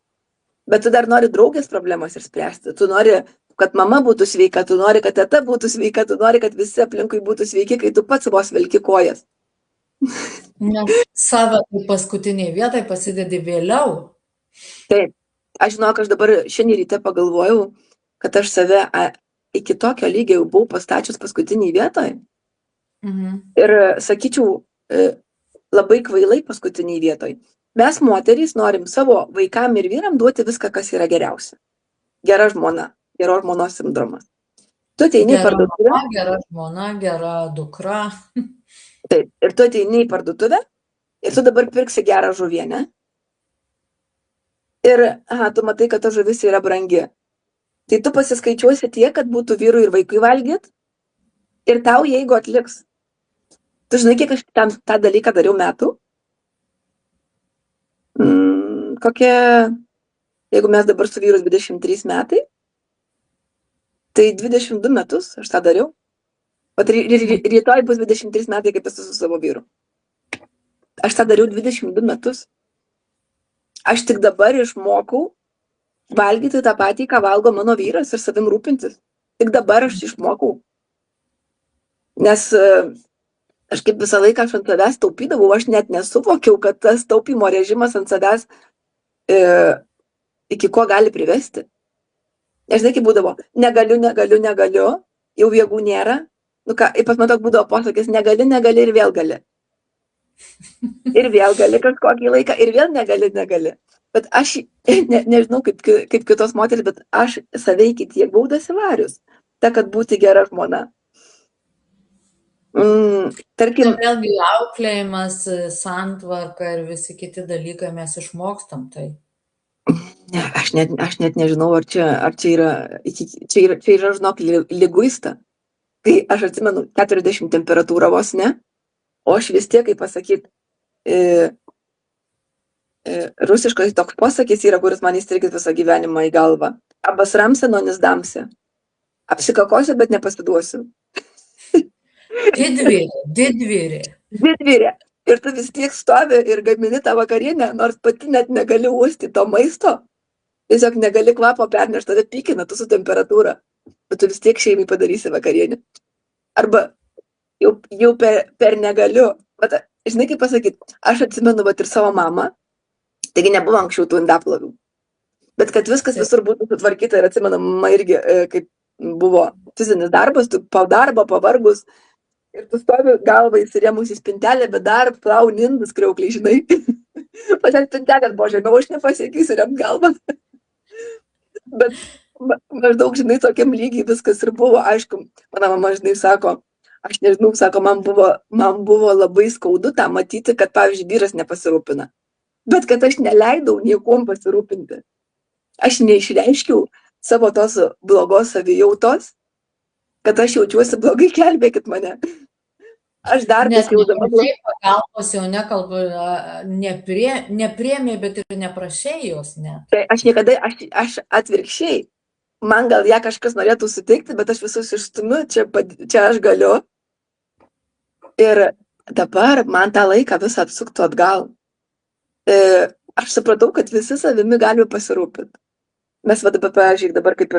Bet tu dar nori draugės problemas išspręsti. Tu nori, kad mama būtų sveika, tu nori, kad teta būtų sveika, tu nori, kad visi aplinkui būtų sveiki, kai tu pats vos velki kojas. Nes save paskutiniai vietai pasidedi vėliau. Taip. Aš žinok, aš dabar šiandien ryte pagalvojau, kad aš save iki tokio lygio jau buvau pastačius paskutiniai vietoj. Ir sakyčiau, labai kvailai paskutiniai vietoj. Mes moterys norim savo vaikam ir vyram duoti viską, kas yra geriausia. Gera žmona, geros žmonos sindromas. Tu ateini į parduotuvę. Gera žmona, gera dukra. Taip, ir tu ateini į parduotuvę ir tu dabar pirksi gerą žuvienę. Ir, tu matai, kad ta žuvis yra brangi. Tai tu pasiskaičiuosi tiek, kad būtų vyrui ir vaikui valgyti. Ir tau, jeigu atliks. Tu žinai, kiek aš tą dalyką dariau metų? Jeigu mes dabar su vyru 23 metai, tai 22 metus aš tą dariau. Rytoj bus 23 metai, kaip esu su savo vyru. Aš tą dariau 22 metus. Aš tik dabar išmokau valgyti tą patį, ką valgo mano vyras ir savim rūpintis. Tik dabar aš išmokau. Nes aš kaip visą laiką aš ant savęs taupydavau, aš net nesuvokiau, kad tas taupymo režimas ant savęs iki ko gali privesti. Nežinai, kaip būdavo, negaliu, jau jėgų nėra. Pas man toks būdavo posakis, negali ir vėl gali. Ir vėl gali kažkokį laiką, ir vėl negali. Bet aš nežinau kaip kitos moteris, bet aš save iki tiek buvau dasivarius, kad būti gera žmona. Tarkim, vėlgi auklėjimas, santvarka ir visi kiti dalykai mes išmokstam tai. Ne, aš net nežinau, ar čia yra, žinok, liguista. Kai aš atsimenu 40 temperatūrą vos, ne? O aš vis tiek, kaip pasakyti, rusiškai toks posakis yra, kuris man įstrigęs visą gyvenimą į galvą. Abasramse, no nesdamse. Apsikakosiu, bet nepasiduosiu. Didvyrė. Ir tu vis tiek stovi ir gamini tą vakarienę, nors pati net negali uostyti to maisto. Tiesiog negali kvapo pernešti, tada pykina tu su temperatūra. Bet tu vis tiek šeimai padarysi vakarienę. Arba jau per negaliu. Vat, žinai, kaip pasakyti, aš atsimenu vat ir savo mamą, taigi nebuvo anksčiau tų indaplovių. Bet kad viskas visur būtų sutvarkyta ir atsimenu, mama irgi, kaip buvo fizinis darbas, tu po darbo pavargus ir tu stovi galvą įsirėmus į spintelę, bet dar plauni indus kriaukliai, žinai. Pačias spintelės buvo žemiau, aš nepasiekysiu remt galvą. Bet maždaug, žinai, tokiam lygiai viskas ir buvo. Aišku, mano mama, žinai, sako, aš nežinau, sako, man buvo labai skaudu tą matyti, kad, pavyzdžiui, vyras nepasirūpina. Bet kad aš neleidau niekom pasirūpinti. Aš neišreiškiau savo tos blogos savijautos, kad aš jaučiuosi blogai, gelbėkit mane. Aš dar pasijaudama blogai. Pagalbos jau nekalbu, nepriėmė, bet ir neprašė jos, ne. Tai aš niekada, aš atvirkščiai. Man gal ją kažkas norėtų suteikti, bet aš visus išstumiu, čia aš galiu. Ir dabar man tą laiką visą apsuktų atgal. Aš supratau, kad visi savimi galime pasirūpinti. Mes dabar, pavyzdžiui, dabar kaip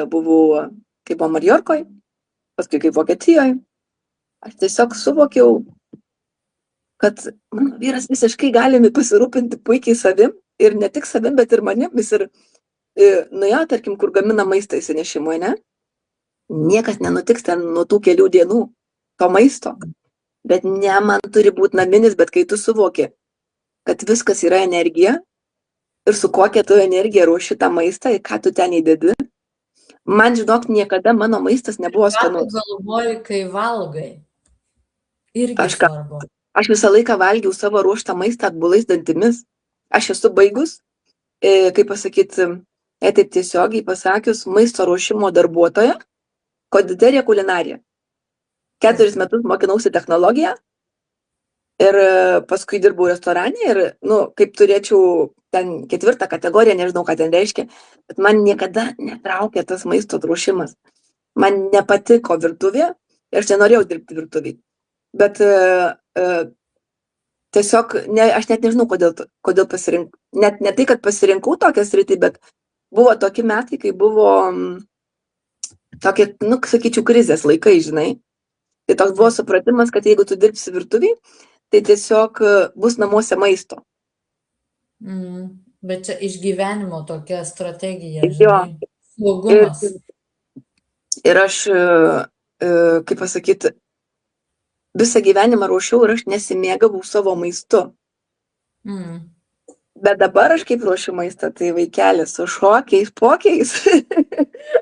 buvo Maljorkoj, paskui kaip Vokietijoje, aš tiesiog suvokiau, kad mano vyras visiškai galime pasirūpinti puikiai savim ir ne tik savim, bet ir manim. Jis ir nuėjo, tarkim, kur gamina maistą įsinešimui, ne? Niekas nenutiks ten nuo tų kelių dienų to maisto. Bet ne man turi būti naminis, bet kai tu suvoki, kad viskas yra energija ir su kokia tu energija ruoši tą maistą ir ką tu ten įdedi. Man, žinok, niekada mano maistas nebuvo skanus. Ką tu galvoji, kai valgai? Irgi svarbu. Aš visą laiką valgiau savo ruoštą maistą atbulais dantimis. Aš esu baigus, kaip pasakyti, taip tiesiogiai pasakius, maisto ruošimo darbuotoja, konditerija kulinarija. 4 metus mokinausi technologiją ir paskui dirbau restorane ir, kaip turėčiau ten 4 kategoriją, nežinau, ką ten reiškia, bet man niekada netraukė tas maisto ruošimas. Man nepatiko virtuvė ir aš nenorėjau dirbti virtuvėj. Bet tiesiog, aš net nežinau, kodėl pasirinkau. Net ne tai, kad pasirinkau tokią sritį, bet buvo tokie metai, kai buvo tokie, sakyčiau, krizės laikai, žinai. Tai toks buvo supratimas, kad jeigu tu dirbsi virtuviai, tai tiesiog bus namuose maisto. Bet čia išgyvenimo tokia strategija, žinai, saugumas. Ir aš, kaip pasakyti, visą gyvenimą ruošiau ir aš nesimėgavau savo maistu. Bet dabar aš kaip ruošiu maistą, tai vaikelis su šokiais, pokiais,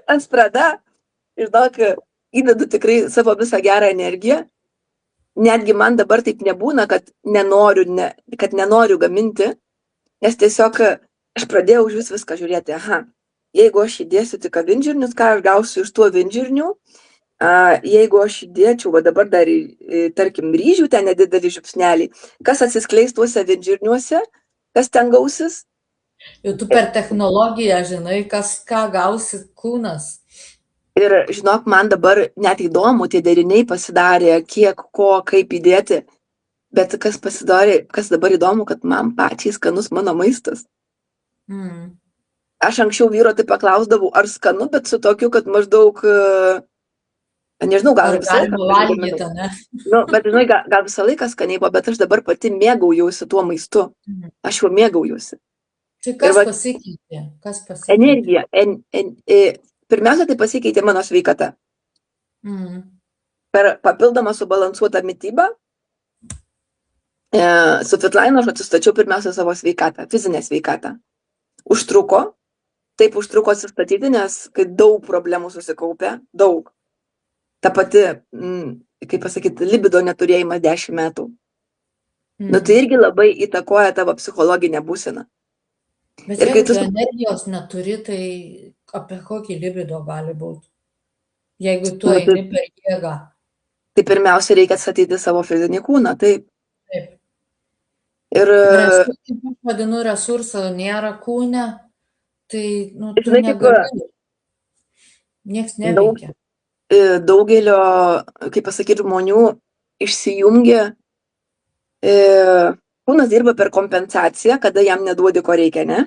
asprada, žinok, įdedu tikrai savo visą gerą energiją. Netgi man dabar taip nebūna, kad nenoriu gaminti, nes tiesiog aš pradėjau už viską žiūrėti, jeigu aš įdėsiu tik avinžirnius, ką aš gausiu iš tų avinžirnių, jeigu aš įdėčiau, dabar dar, tarkim, ryžių, ten nedidelį žiupsnelį, kas atsiskleis tuose avinžirniuose, kas ten gausis. Jau tu per technologiją žinai, ką gausi kūnas. Ir, žinok, man dabar net įdomu, tie deriniai pasidarė, kiek, ko, kaip įdėti. Bet kas dabar įdomu, kad man pačiai skanus mano maistas. Aš anksčiau vyro tai paklausdavau, ar skanu, bet su tokiu, kad maždaug, nežinau, gal visą laiką. Bet, žinai, gal visą laiką skaniai buvo, bet aš dabar pati mėgaujausi tuo maistu. Aš jau mėgaujausi. Tai kas pasikeitė? Energija. Pirmiausia, tai pasikeitė mano sveikata. Per papildomą subalansuotą mitybą, su Fitline aš atsistačiau pirmiausia savo sveikatą, fizinę sveikatą. Taip užtruko atsistatyti, nes kai daug problemų susikaupė, daug. Ta pati, kaip pasakyti, libido neturėjimas 10 metų. Tai irgi labai įtakoja tavo psichologinę būseną. Bet jeigu tu energijos neturi, tai apie kokį libido gali būti? Jeigu tu eini per jėgą. Tai pirmiausia, reikia atstatyti savo fizinį kūną, taip. Ir aš vadinu, resursų nėra kūne, tai tu negali. Niekas neveikia. Daugelio, kaip pasakyti, žmonių išsijungia, kūnas dirba per kompensaciją, kada jam neduodi, ko reikia, ne?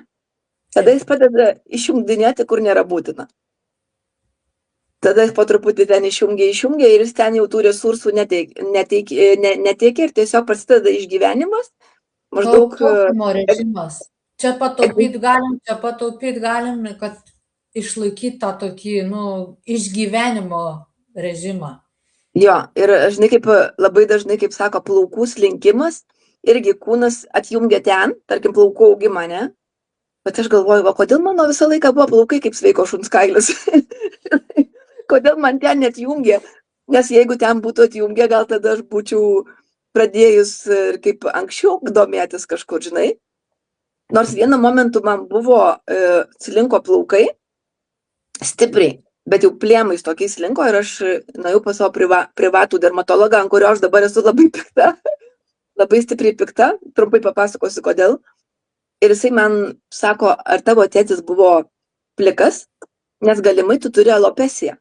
Tada jis padeda išjungdinėti, kur nėra būtina. tada jis po truputį ten išjungia ir jis ten jau tų resursų neteikia ir tiesiog prasideda išgyvenimas. Maždaug Taupymo režimas. Čia pataupyt galim, kad išlaikyt tą tokį, išgyvenimo režimą. Jo, ir žinai, kaip labai dažnai, kaip sako, plaukų slinkimas, irgi kūnas atjungia ten, tarkim, plaukų augimą, ne? Bet aš galvoju, va, kodėl mano visą laiką buvo plaukai kaip sveiko šuns kailis? Kodėl man ten net jungia? Nes jeigu ten būtų atjungę, gal tada aš būčiau pradėjus kaip anksčiau domėtis kažkur, žinai. Nors vienu momentu man buvo slinko plaukai stipriai, bet jau plėmais tokiais slinko ir aš nuėjau pas savo privatų dermatologą, ant kurio aš dabar esu labai pikta, labai stipriai pikta, trumpai papasakosiu kodėl. Ir jisai man sako, ar tavo tėtis buvo plikas, nes galimai tu turi alopesiją.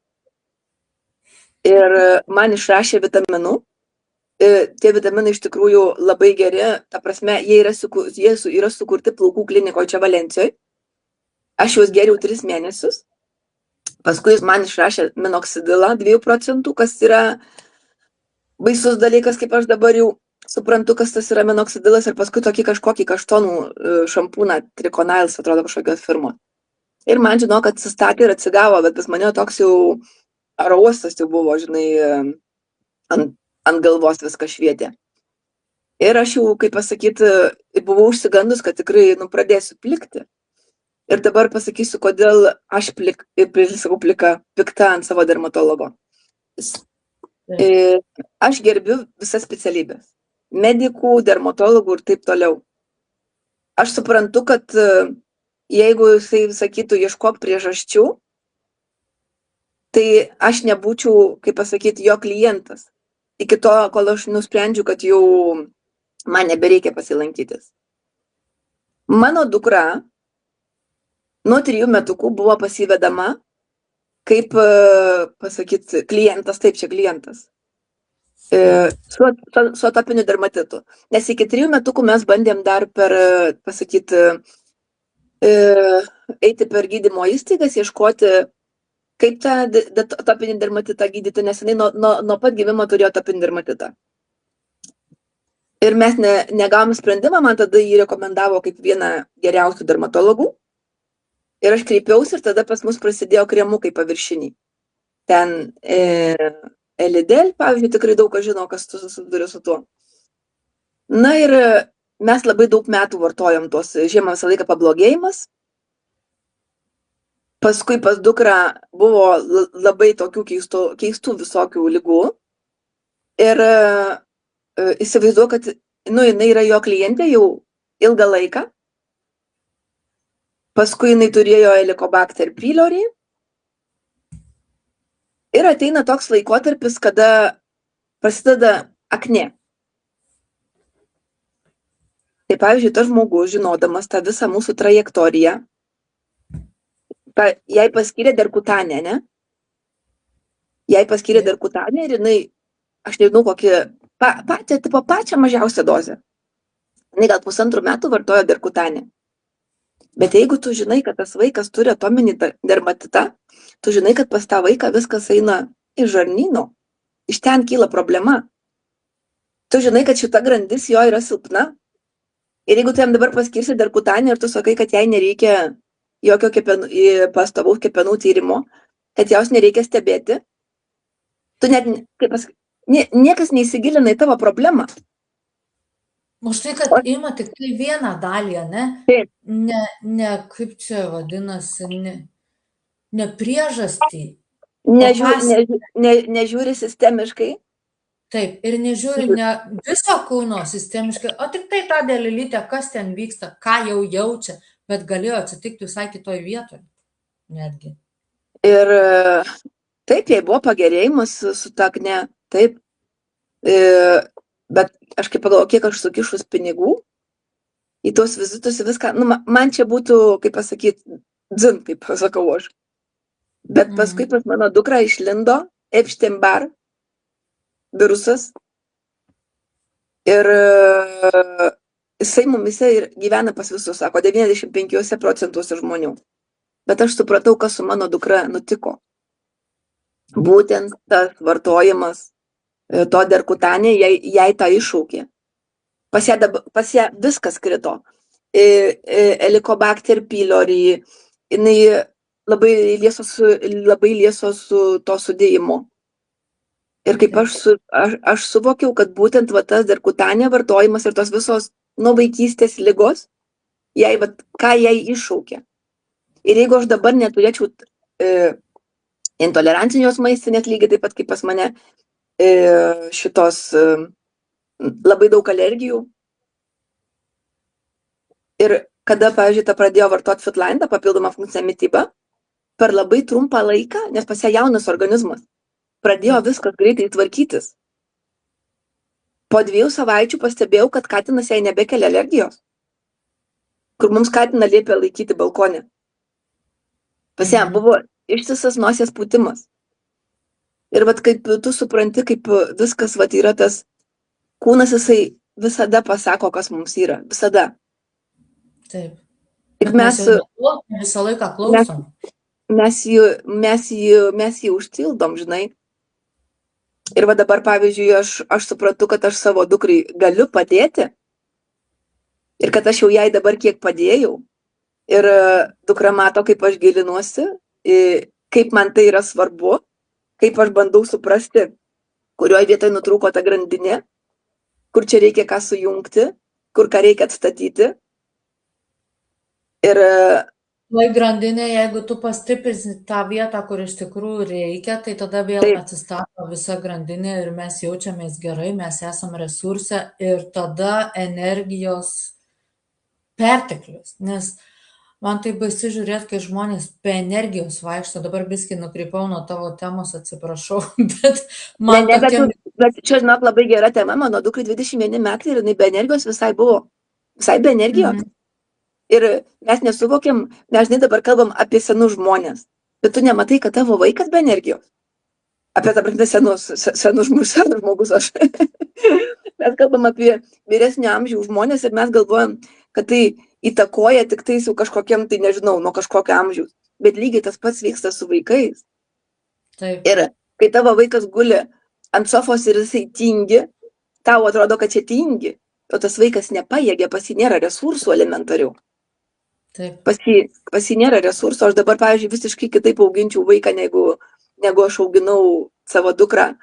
Ir man išrašė vitaminų. Tie vitaminai iš tikrųjų labai geri, ta prasme, jie yra sukurti plaukų klinikoje čia Valencijoje. Aš juos geriau 3 mėnesius. Paskui jis man išrašė minoksidilą 2%, kas yra baisus dalykas, kaip aš dabar jau suprantu, kas tas yra minoksidilas, ir paskui kažkokį kaštonų šampūną, Triconails, atrodo, kažkokios firmos. Ir man žinau, kad sustatė ir atsigavo, bet pas mane toks jau arauostas jau buvo, žinai, ant galvos viską švietė. Ir aš jau, kaip pasakyti, buvau užsigandus, kad tikrai pradėsiu plikti. Ir dabar pasakysiu, kodėl aš pikta ant savo dermatologo. Aš gerbiu visas specialybės. Medikų, dermatologų ir taip toliau. Aš suprantu, kad jeigu jisai sakytų ieškok priežasčių, tai aš nebūčiau, kaip pasakyti, jo klientas. Iki to, kol aš nusprendžiu, kad jau man nebereikia pasilankytis. Mano dukra nuo 3 metukų buvo pasivedama kaip, pasakyti, klientas, taip čia klientas, su atopiniu dermatitu. Nes iki 3 metukų mes bandėm dar eiti per gydymo įstaigas, ieškoti, kaip tą atopinį dermatitą gydyti, nes jinai nuo pat gimimo turėjo atopinį dermatitą. Ir mes negavom sprendimą, man tada jį rekomendavo kaip vieną geriausių dermatologų. Ir aš kreipiausi ir tada pas mus prasidėjo kremukai paviršiniai. Ten Elidel, pavyzdžiui, tikrai daug kas žino, kas susiduria su tuo. Na ir mes labai daug metų vartojom tuos, žiemą visą laiką pablogėjimas. Paskui pas dukrą buvo labai tokių keistų visokių ligų. Ir įsivaizduoju, kad jinai yra jo klientė jau ilgą laiką. Paskui jinai turėjo Helicobacter pylori. Ir ateina toks laikotarpis, kada prasideda aknė. Tai pavyzdžiui, tas žmogus, žinodamas tą visą mūsų trajektoriją, jai paskyrė derkutanę, ne? Jai paskyrė derkutanę ir jinai, aš nežinau, pačią mažiausią dozę. Jinai gal 1,5 metų vartojo derkutanę. Bet jeigu tu žinai, kad tas vaikas turi atominį dermatitą, tu žinai, kad pas tą vaiką viskas eina iš žarnyno, iš ten kyla problema. Tu žinai, kad šita grandis jo yra silpna. Ir jeigu tu jam dabar paskirsi derkutanę ir tu sakai, kad jai nereikia jokio pastovaus kepenų tyrimo, kad jos nereikia stebėti, tu net, niekas neįsigilina į tavo problemą. Už tai, kad ima tik tai vieną dalį, ne? Taip. Ne, kaip čia vadinasi, ne priežastį. Nežiūri sistemiškai. Taip, ir nežiūri ne viso kūno sistemiškai, o tik tai tą dalelytę, kas ten vyksta, ką jau jaučia, bet galėjo atsitikti visai kitoj vietoje netgi. Ir taip, jai buvo pagerėjimas su ta akne, taip. Bet aš kaip pagalvoju, kiek aš sukišus pinigų į tos vizitus į viską, man čia būtų, kaip pasakyti, dzin, kaip pasakau aš. Bet paskui pas mano dukra išlindo Epstein-Barr virusas ir jisai mumise ir gyvena pas visus, sako, 95% žmonių. Bet aš supratau, kas su mano dukra nutiko. būtent tas vartojimas to derkutanė jai tą iššaukė. Pas ją viskas krito. Helicobacter pylori, jinai labai liesos su to sudėjimu. Ir kaip aš suvokiau, kad būtent tas derkutanė vartojimas ir tos visos nuo vaikystės ligos, ką jai iššaukė. Ir jeigu aš dabar neturėčiau intolerancinios maistinės, lygiai taip pat kaip pas mane šitos labai daug alergijų. Ir kada, pavyzdžiui, pradėjo vartoti Fitline, tą papildomą funkcinę mitybą, per labai trumpą laiką, nes pas ją jaunas organizmas, pradėjo viskas greitai tvarkytis. Po 2 savaičių pastebėjau, kad katinas jai nebekelia alergijos, kur mums katiną liepė laikyti balkone. Pas ją buvo ištisas nosies pūtimas. Ir kaip tu supranti, kaip viskas yra tas kūnas, jisai visada pasako, kas mums yra. Visada. Taip. Ir mes visą laiką klausom. Mes jį užtildom, žinai. Ir dabar, pavyzdžiui, aš suprantu, kad aš savo dukrai galiu padėti. Ir kad aš jau jai dabar kiek padėjau. Ir dukra mato, kaip aš gilinuosi, kaip man tai yra svarbu, kaip aš bandau suprasti, kurioje vietoje nutrūko ta grandinė, kur čia reikia ką sujungti, kur ką reikia atstatyti. Ir toj grandinė, jeigu tu pastiprinsi tą vietą, kur iš tikrųjų reikia, tai tada vėl atsistato visa grandinė ir mes jaučiamės gerai, mes esam resurse ir tada energijos perteklius. Nes man tai baisu žiūrėti, kai žmonės be energijos vaikšto. Dabar biskį nukrypau nuo tavo temos, atsiprašau, bet man bet čia, žinok, labai gera tema. Mano dukrai 21 metai ir jinai be energijos visai buvo. Visai be energijos. Ir mes nesuvokiam, mes dabar kalbam apie senus žmonės. Bet tu nematai, kad tavo vaikas be energijos. Apie senus žmogus aš. Mes kalbam apie vyresnio amžiaus žmonės ir mes galvojam, kad tai įtakoja tik tai su kažkokiam, tai nežinau, nuo kažkokio amžiaus. Bet lygiai tas pats vyksta su vaikais. Taip. Ir kai tavo vaikas guli ant sofos ir jisai tingi, tau atrodo, kad čia tingi, o tas vaikas nepajėgia, pas jį nėra resursų elementarių. Taip. Pas jį nėra resursų. Aš dabar, pavyzdžiui, visiškai kitaip auginčiau vaiką, negu aš auginau savo dukrą.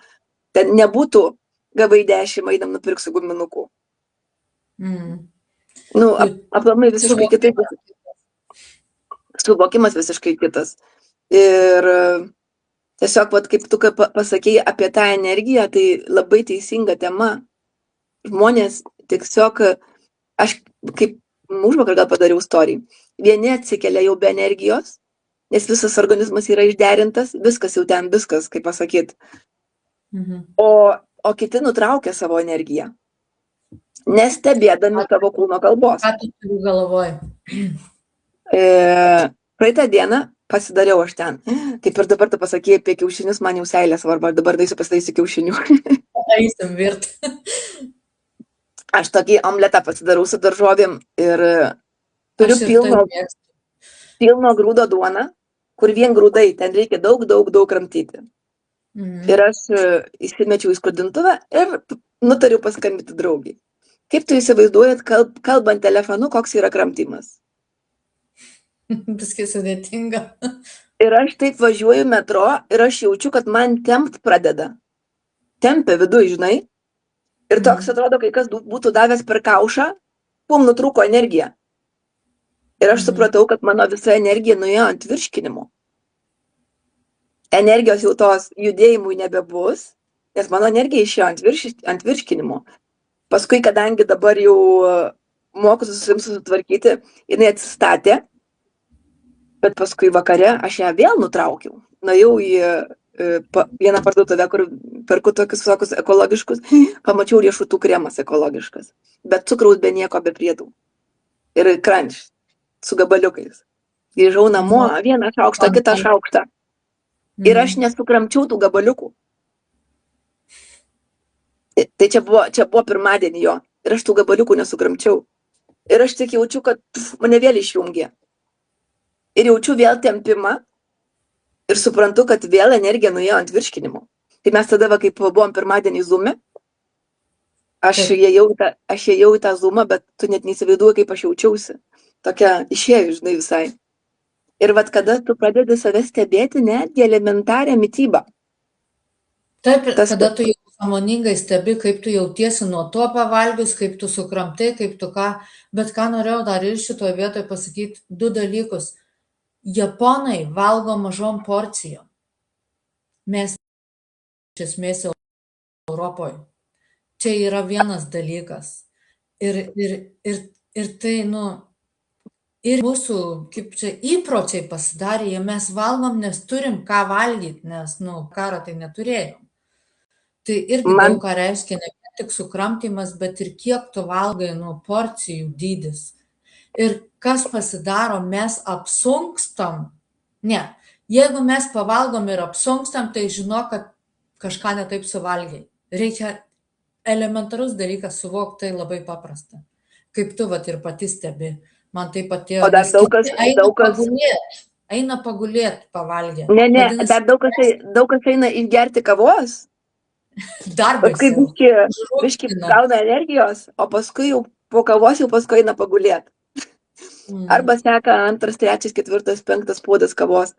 Ten nebūtų gavai 10, einam nupirksiu guminukų. Aplamai visiškai kitaip. Suvokimas visiškai kitas. Ir tiesiog, kaip tu pasakėjai apie tą energiją, tai labai teisinga tema. Žmonės tiesiog, aš kaip užvakar gal padariau istorijų. Vieni atsikelia jau be energijos, nes visas organizmas yra išderintas, viskas jau ten, viskas, kaip pasakyti. O kiti nutraukia savo energiją, nestebėdami tavo kūno kalbos. Ką tu turiu galvoj? Praeitą dieną pasidariau aš ten. Kaip ir dabar tu pasakėjai apie kiaušinius, man jau seilė svarba, dabar daisiu pasidarysiu kiaušinių. Eisim virt. Aš tokį omletą pasidarau su daržovėm ir turiu pilno grūdo duoną, kur vien grūdai, ten reikia daug kramtyti. Ir aš įsimečiau į skrudintuvę ir nutariau paskambinti draugiai. Kaip tu įsivaizduojat, kalbant telefonu, koks yra kramtymas? Viskai sudėtinga. Ir aš taip važiuoju metro ir aš jaučiu, kad man tempt pradeda. Tempia viduj, žinai. Ir toks atrodo, kai kas būtų davęs per kaušą, nutrūko energija. Ir aš supratau, kad mano visa energija nuėjo ant virškinimo. Energijos jau tos judėjimui nebebus, nes mano energija išėjo ant virškinimo. Paskui, kadangi dabar jau moku susitvarkyti, jinai atsistatė, bet paskui vakare aš ją vėl nutraukiau. Nuėjau į vieną parduotuvę, kur perku tokius ekologiškus, pamačiau riešutų kremas ekologiškas, bet cukraus be nieko, be priedų. Ir crunch su gabaliukais. Grįžau namo, vieną šaukštą, kitą šaukštą. Ir aš nesukramčiau tų gabaliukų. Tai čia buvo pirmadienį jo. Ir aš tų gabaliukų nesukramčiau. Ir aš tik jaučiu, kad mane vėl išjungė. Ir jaučiu vėl tempimą. ir suprantu, kad vėl energija nuėjo ant virškinimo. Tai mes tada, kaip buvom pirmadienį Zoom'e, aš ėjau į tą Zoom'ą, bet tu net neįsivaizduoji, kaip aš jaučiausi. Tokia išėjau, žinai, visai. Ir vat kada tu pradedi save stebėti netgi elementarią mitybą. Taip, kada tu jau sąmoningai stebi, kaip tu jautiesi nuo to pavalgius, kaip tu sukramtai, kaip tu ką. Bet ką norėjau dar ir šitoje vietoje pasakyti, 2 dalykus. Japonai valgo mažom porcijom. Mes iš esmės Europoje. Čia yra vienas dalykas. Ir tai, ir mūsų, kaip čia, įpročiai pasidarė, mes valgom, nes turim ką valgyti, nes, karą tai neturėjom. Tai irgi daug ką reiškia, ne tik sukramtymas, bet ir kiek tu valgai, porcijų dydis. Ir kas pasidaro, mes apsunkstam. Ne, jeigu mes pavalgom ir apsunkstam, tai žinok, kad kažką ne taip suvalgiai. Reikia elementarus dalykas suvokti, tai labai paprasta. Kaip tu ir pati stebi. Man tai patėjo. O dar eina pagulėti pavalgę. Ne, dar daug kas eina išgerti kavos. Dar baisiau. Biški gauna energijos, o paskui jau po kavos jau paskui eina pagulėti. Arba seka 2, 3, 4, 5 puodas kavos.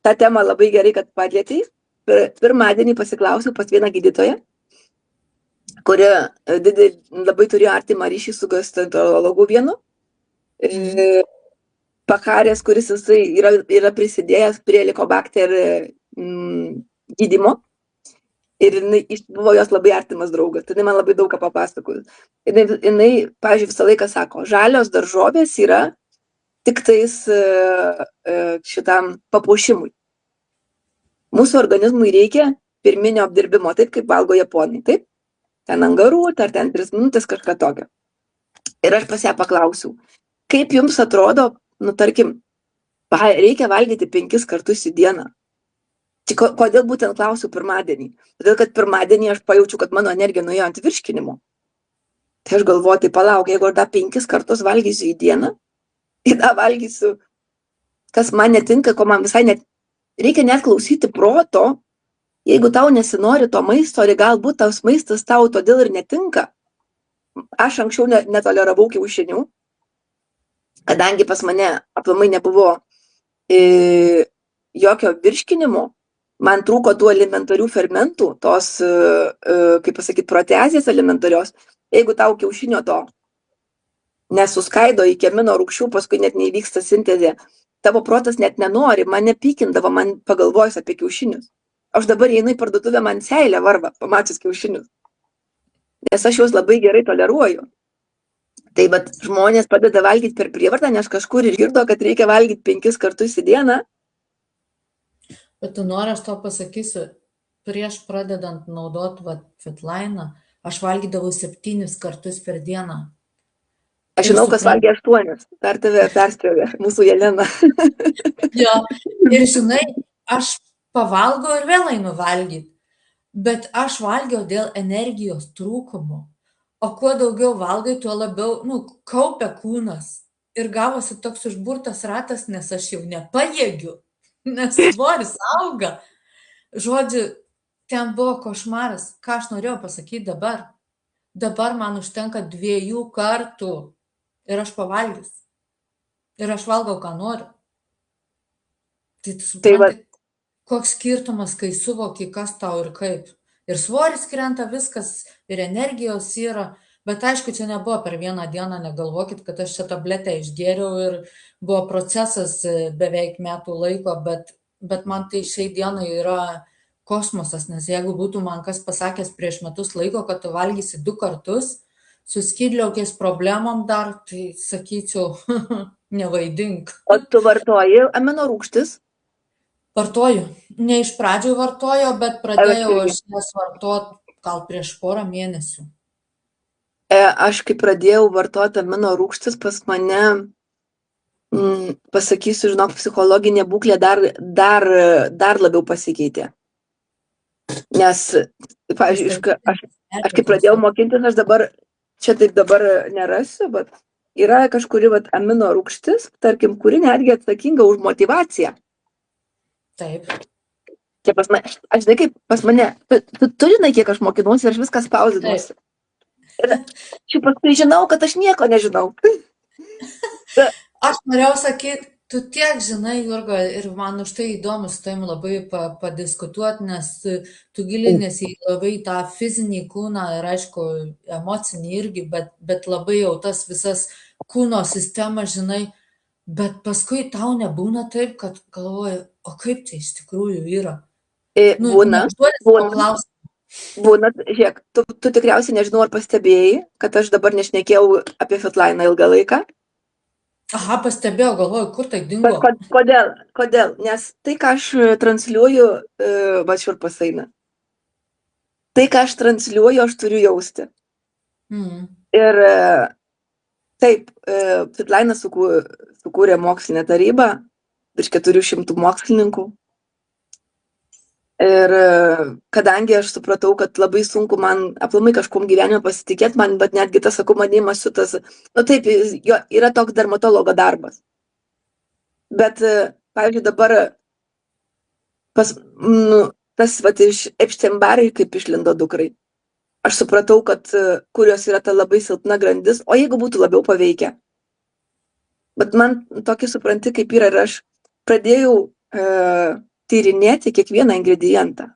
Ta tema labai gerai, kad palėtei. Pirmadienį pasiklausiau pas vieną gydytoją, kuri labai turėjo artimą ryšį su gastroenterologu vienu. Pakarės, kuris jisai yra prisidėjęs prie Helicobacter gydymo. Ir jinai buvo jos labai artimas draugas. Tai man labai daug ką papasakojus. Jinai, pavyzdžiui, visą laiką sako, žalios daržovės yra tik tais šitam papuošimui. Mūsų organizmui reikia pirminio apdirbimo, taip kaip valgo japonai, taip? Ten angarų, ar ten 3 minutės kažką tokio. Ir aš pas ją paklausiau, kaip jums atrodo, tarkim, reikia valgyti 5 kartus į dieną. Kodėl būtent klausiu pirmadienį? Todėl, kad pirmadienį aš pajaučiu, kad mano energija nuėjo ant virškinimo. Tai aš galvoju, tai palauk, jeigu aš dar 5 kartus valgysiu į dieną, ir dar valgysiu, kas man netinka, ko man visai net... Reikia net klausyti proto, jeigu tau nesinori to maisto, ir galbūt tas maistas tau todėl ir netinka. Aš anksčiau netoleravau kiaušinių, kadangi pas mane aplamai nebuvo jokio virškinimo, man trūko tų elementarių fermentų, tos, kaip pasakyti, proteazės elementarios. Jeigu tau kiaušinio to nesuskaido iki amino rūgščių, paskui net neįvyksta sintezė, tavo protas net nenori, man nepykindavo, man pagalvojus apie kiaušinius. Aš dabar einu į parduotuvę, man seilė varva, pamačius kiaušinius. Nes aš juos labai gerai toleruoju. Tai bet žmonės padeda valgyti per prievartą, nes kažkur išgirdo, kad reikia valgyti 5 kartus į dieną. Bet tu nori, aš tau pasakysiu, prieš pradedant naudoti Fitline'ą, aš valgydavau 7 kartus per dieną. Aš žinau, kas valgė 8, dar tave perspjovė, mūsų Jelena. Jo, ir žinai, aš pavalgau ir vėl einu valgyti, bet aš valgiau dėl energijos trūkumo. O kuo daugiau valgai, tuo labiau, kaupia kūnas. Ir gavosi toks užburtas ratas, nes aš jau nepajėgiu. Nes svoris auga. Žodžiu, ten buvo košmaras. Ką aš norėjau pasakyti dabar? Dabar man užtenka 2 kartų ir aš pavalgius. Ir aš valgau, ką noriu. Tai tu supranti, koks skirtumas, kai suvoki, kas tau ir kaip. Ir svoris krenta, viskas, ir energijos yra. Bet aišku, čia nebuvo per vieną dieną, negalvokit, kad aš čia tabletę išgėriau ir buvo procesas beveik metų laiko, bet man tai šiai dienai yra kosmosas, nes jeigu būtų man kas pasakęs prieš metus laiko, kad tu valgysi 2 kartus, su skydliaukės problemom dar, tai sakyčiau, nevaidink. O tu vartoji amino rūgštis? Vartoju. Ne iš pradžių vartoju, bet pradėjau aš jas vartoti gal prieš porą mėnesių. Aš kai pradėjau vartoti amino rūgštis, pas mane, pasakysiu, žinok, psichologinė būklė dar labiau pasikeitė. Nes, pavyzdžiui, aš kai pradėjau mokintis, aš dabar, čia taip dabar nerasiu, bet yra kažkuri amino rūgštis, tarkim, kuri netgi atsakinga už motyvaciją. Taip. Čia pas mane, aš žinai, kaip pas mane, tu žinai, kiek aš mokinuosi ir aš viską spausdinuosi. Ir aš paskui žinau, kad aš nieko nežinau. Aš norėjau sakyti, tu tiek žinai, Jurga, ir man už tai įdomu su tavim labai padiskutuoti, nes tu gilinėsi labai į tą fizinį kūną ir aišku, emocinį irgi, bet labai jau tas visas kūno sistemas, žinai, bet paskui tau nebūna taip, kad galvoji, o kaip tai iš tikrųjų yra? Nu, Būna, neužduodi savo klausimą. būna, žiūrėk, tu tikriausiai nežinau, ar pastebėjai, kad aš dabar nešnekėjau apie Fitlainą ilgą laiką. Aha, pastebėjau, galvoju, kur tai dingo. Kodėl? Nes tai, ką aš transliuoju, va šiurpas eina. Tai, ką aš transliuoju, aš turiu jausti. Ir taip, Fitlainas sukūrė mokslinę tarybą, virš 400 mokslininkų. Ir kadangi aš supratau, kad labai sunku man aplamai kažkom gyvenime pasitikėti, man, bet netgi tas akumanimas šitas, nu taip, jo yra toks dermatologo darbas. Bet, pavyzdžiui, dabar tas vat iš Epstein-Barr kaip išlindo dukrai. Aš supratau, kad kurios yra ta labai silpna grandis, o jeigu būtų labiau paveikę. Bet man tokį supranti, kaip yra, ir aš pradėjau tyrinėti kiekvieną ingredientą.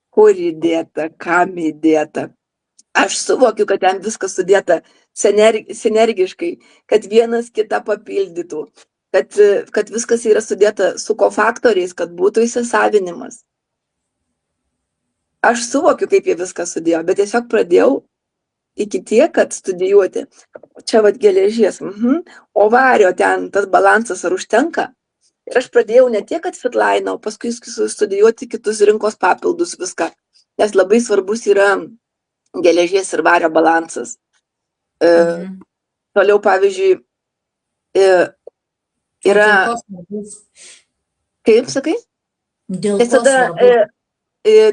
Kur įdėta, kam įdėta. Aš suvokiu, kad ten viskas sudėta sinergiškai, kad vienas kitą papildytų, kad viskas yra sudėta su kofaktoriais, kad būtų įsisavinimas. Aš suvokiu, kaip jie viską sudėjo, bet tiesiog pradėjau iki tiek, kad studijuoti. Čia vat geležies, o vario ten tas balansas ar užtenka. Ir aš pradėjau ne tiek, kad Fitlainą, o paskui studijuoti kitus rinkos papildus viską. Nes labai svarbus yra geležies ir vario balansas. Toliau, pavyzdžiui, yra... Kaip sakai? Dėl ko svarbu?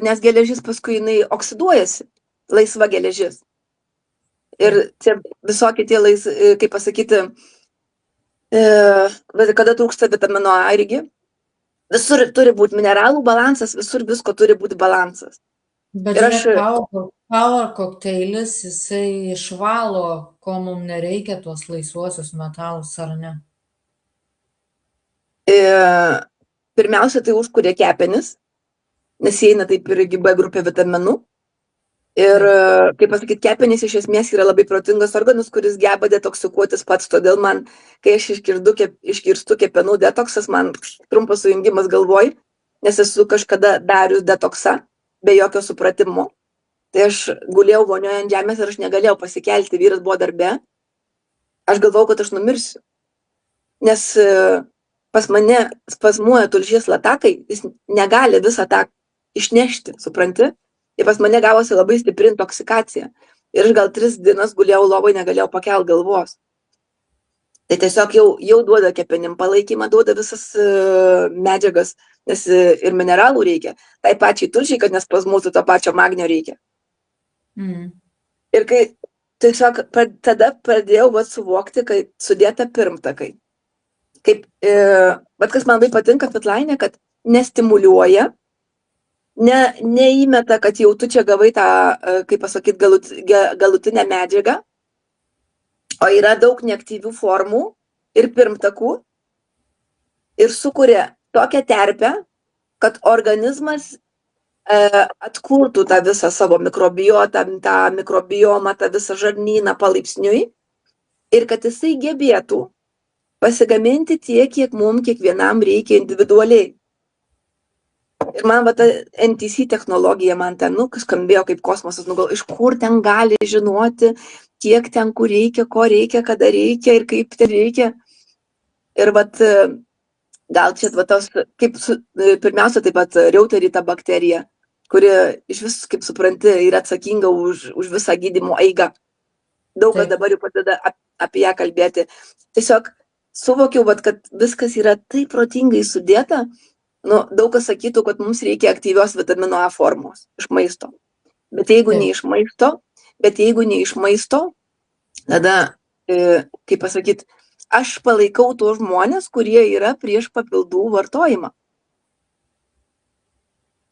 Nes geležis paskui jinai oksiduojasi, laisva geležis. Ir visokie tie kaip pasakyti, kada trūksta vitamino A irgi, visur turi būti mineralų balansas, visur visko turi būti balansas. Bet power kokteilis, jisai išvalo, ko mums nereikia, tuos laisvuosius metalus, ar ne? Pirmiausia, tai užkuria kepenis, nes įeina taip ir B grupė vitaminų. Ir, kaip pasakyti, kepenys iš esmės yra labai protingas organas, kuris geba detoksikuotis pats. Todėl man, kai aš išgirstu kepenų detoksas, man trumpas sujungimas galvoj, nes esu kažkada darius detoksą, be jokio supratimo. Tai aš gulėjau vonioje ant žemės ir aš negalėjau pasikelti, vyras buvo darbe. Aš galvojau, kad aš numirsiu. Nes pas mane spazmuoja tulžies latakai, jis negali visą tą išnešti, supranti? Ir pas mane gavosi labai stipri intoksikacija. Ir aš gal 3 dienas gulėjau lovoj, negalėjau pakelti galvos. Tai tiesiog jau duoda kepenim palaikymą, duoda visas medžiagas, nes ir mineralų reikia. Tai pačiai tulžiai, kad nespazmuotų, to pačio magnio reikia. Ir kai tiesiog tada pradėjau suvokti, kai sudėta pirmtakai. Bet kas man labai patinka Fitlaine, kad nestimuliuoja, neįmeta, kad jau tu čia gavai tą, kaip pasakyti, galutinę medžiagą, o yra daug neaktyvių formų ir pirmtakų ir sukuria tokią terpę, kad organizmas atkurtų tą visą savo mikrobiotą, tą mikrobiomą, tą visą žarnyną palaipsniui ir kad jisai gebėtų pasigaminti tiek, kiek mums kiekvienam reikia individualiai. Ir man ta NTC technologija man ten, skambėjo kaip kosmosas, iš kur ten gali žinoti, kiek ten, kur reikia, ko reikia, kada reikia ir kaip ten reikia. Ir gal čia tos, kaip pirmiausia taip pat Reuterita bakterija, kuri iš vis, kaip supranti, yra atsakinga už visą gydymo eigą. Daug kas dabar jau padeda apie ją kalbėti. Tiesiog suvokiau, kad viskas yra taip protingai sudėta. Daug kas sakytų, kad mums reikia aktyvios vitamino A formos iš maisto. Bet jeigu ne iš maisto, tada, kaip pasakyti, aš palaikau tuos žmonės, kurie yra prieš papildų vartojimą.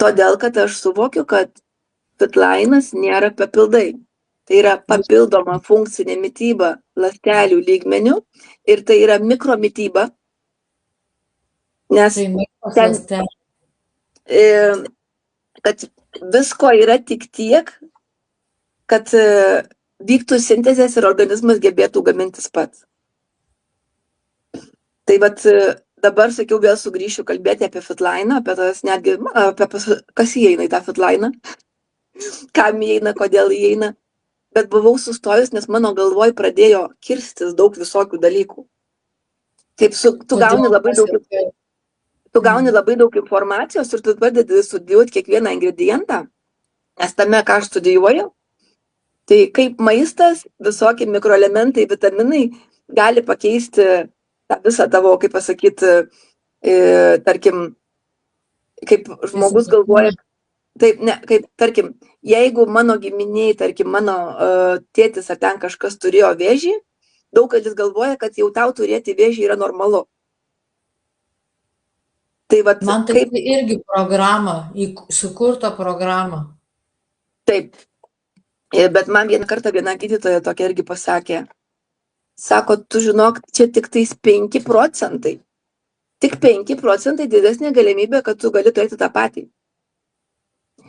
Todėl, kad aš suvokiu, kad fitlainas nėra papildai. Tai yra papildoma funkcinė mityba ląstelių lygmenių ir tai yra mikromityba, nes ten, kad visko yra tik tiek, kad vyktų sintezės ir organizmas gebėtų gamintis pats. Tai vat dabar, sakiau, vėl sugrįšiu kalbėti apie fitlainą, apie tas netgi, apie kas įeina į tą fitlainą, kam įeina, kodėl įeina. Bet buvau sustojus, nes mano galvoj pradėjo kirstis daug visokių dalykų. Kaip tu gauni labai daug informacijos ir tu pradedi studijuoti kiekvieną ingredientą, nes tame, ką aš studijuoju, tai kaip maistas, visokie mikroelementai, vitaminai gali pakeisti tą visą tavo, kaip pasakyti, tarkim, kaip žmogus galvoja, taip, ne, kaip, tarkim, jeigu mano giminiai, tarkim, mano tėtis ar ten kažkas turėjo vėžį, daug kas galvoja, kad jau tau turėti vėžį yra normalu. Tai vat, man tai kaip... irgi programa, sukurta programa. Taip, bet man vieną kartą viena gydytoja tokia irgi pasakė, sako, tu žinok, čia tik tais 5%. Tik 5% didesnė galimybė, kad tu gali turėti tą patį.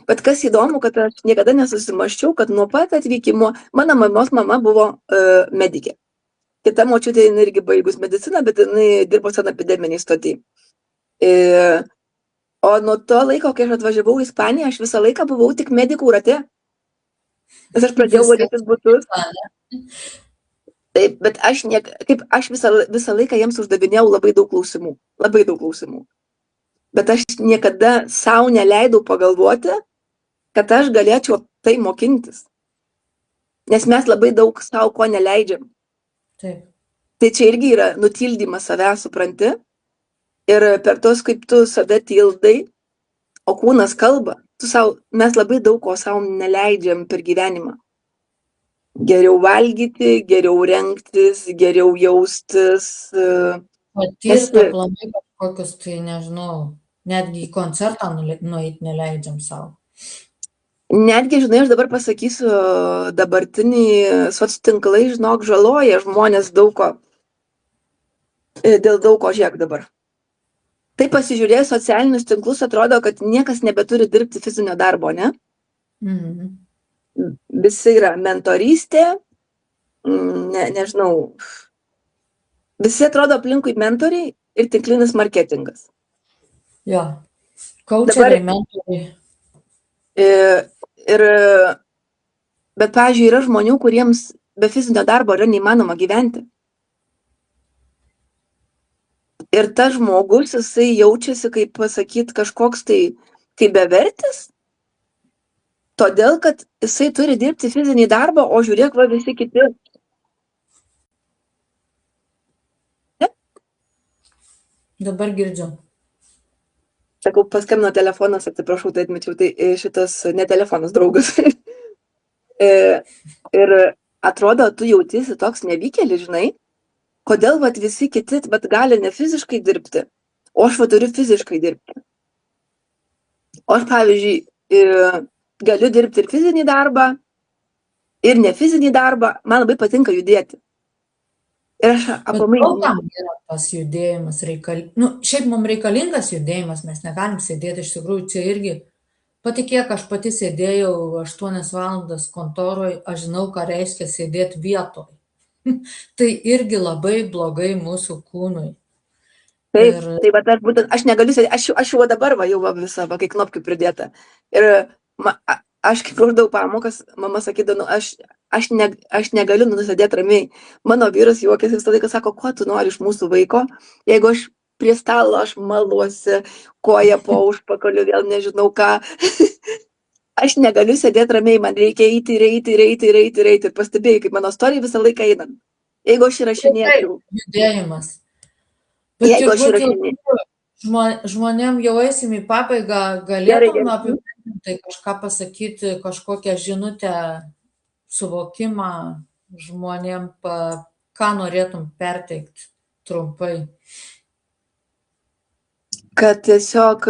Bet kas įdomu, kad aš niekada nesusimaščiau, kad nuo pat atvykimo mano mamos mama buvo medikė. Kita močiutė irgi baigus mediciną, bet jinai dirbo sanepideminiai stoty. O nuo to laiko, kai aš atvažiavau į Ispaniją, aš visą laiką buvau tik medikų rate. Nes aš pradėjau valytis butus. Taip, bet aš visą laiką jiems uždavinėjau labai daug klausimų. Labai daug klausimų. Bet aš niekada savo neleidau pagalvoti, kad aš galėčiau tai mokintis. Nes mes labai daug savo ko neleidžiam. Taip. Tai čia irgi yra nutildymas savęs, supranti. Ir per tos, kaip tu save tildai, o kūnas kalba, mes labai daug ko savo neleidžiam per gyvenimą. Geriau valgyti, geriau rengtis, geriau jaustis. Patirti aplamai kažkokius, tai nežinau, netgi į koncertą nueiti neleidžiam savo. Netgi, žinai, aš dabar pasakysiu, dabartiniai soctinklai, žinok, žaloja žmonės daug ko. Dėl daug ko, žiūrėk dabar. Tai pasižiūrėjus socialinius tinklus, atrodo, kad niekas nebeturi dirbti fizinio darbo, ne? Mhm. Visi yra mentorystė, nežinau, visi atrodo aplinkui mentoriai ir tinklinis marketingas. Jo, coacheriai, mentoriai. Bet, pavyzdžiui, yra žmonių, kuriems be fizinio darbo yra neįmanoma gyventi. Ir tas žmogus, jisai jaučiasi, kaip pasakyti, kažkoks tai kaip bevertis, todėl, kad jisai turi dirbti fizinį darbą, o žiūrėk, va visi kiti. Ne? Dabar girdžiu. Sakau, paskambino telefonas, atsiprašau, tai atmečiau, tai šitas ne telefonas, draugas. Ir atrodo, tu jautiesi toks nevykėlis, žinai, kodėl vat visi kiti gali ne fiziškai dirbti, o aš turiu fiziškai dirbti. O aš, pavyzdžiui, galiu dirbti ir fizinį darbą, ir ne fizinį darbą, man labai patinka judėti. Ir aš aplamai... Daugam yra tas judėjimas šiaip mums reikalingas judėjimas, mes negalim sėdėti, iš tikrųjų, čia irgi, patikėk, aš pati sėdėjau 8 valandas kontoroj, aš žinau, ką reiškia sėdėti vietoj. Tai irgi labai blogai mūsų kūnui. Taip, tai va, aš negaliu sėdėti, aš jau dabar jau visą, kai knopkių pridėta. Ir aš kaip uždavau pamokas, mama sakydavo, aš negaliu nusėdėti ramiai. Mano vyras juokėsi visą laiką, sako, ko tu nori iš mūsų vaiko, jeigu aš prie stalo, aš maluosi, koja po užpakaliu, vėl nežinau ką. Aš negaliu sėdėti ramiai, man reikia eiti ir pastebėjai, kaip mano istorija visą laiką einant. Jeigu aš įrašinėčiau. Judėjimas. Jeigu aš įrašinėčiau. Žmonėm jau eisim į pabaigą, galėtum apibendrinti kažką pasakyti, kažkokią žinutę, suvokimą žmonėm, ką norėtum perteikti trumpai. Kad tiesiog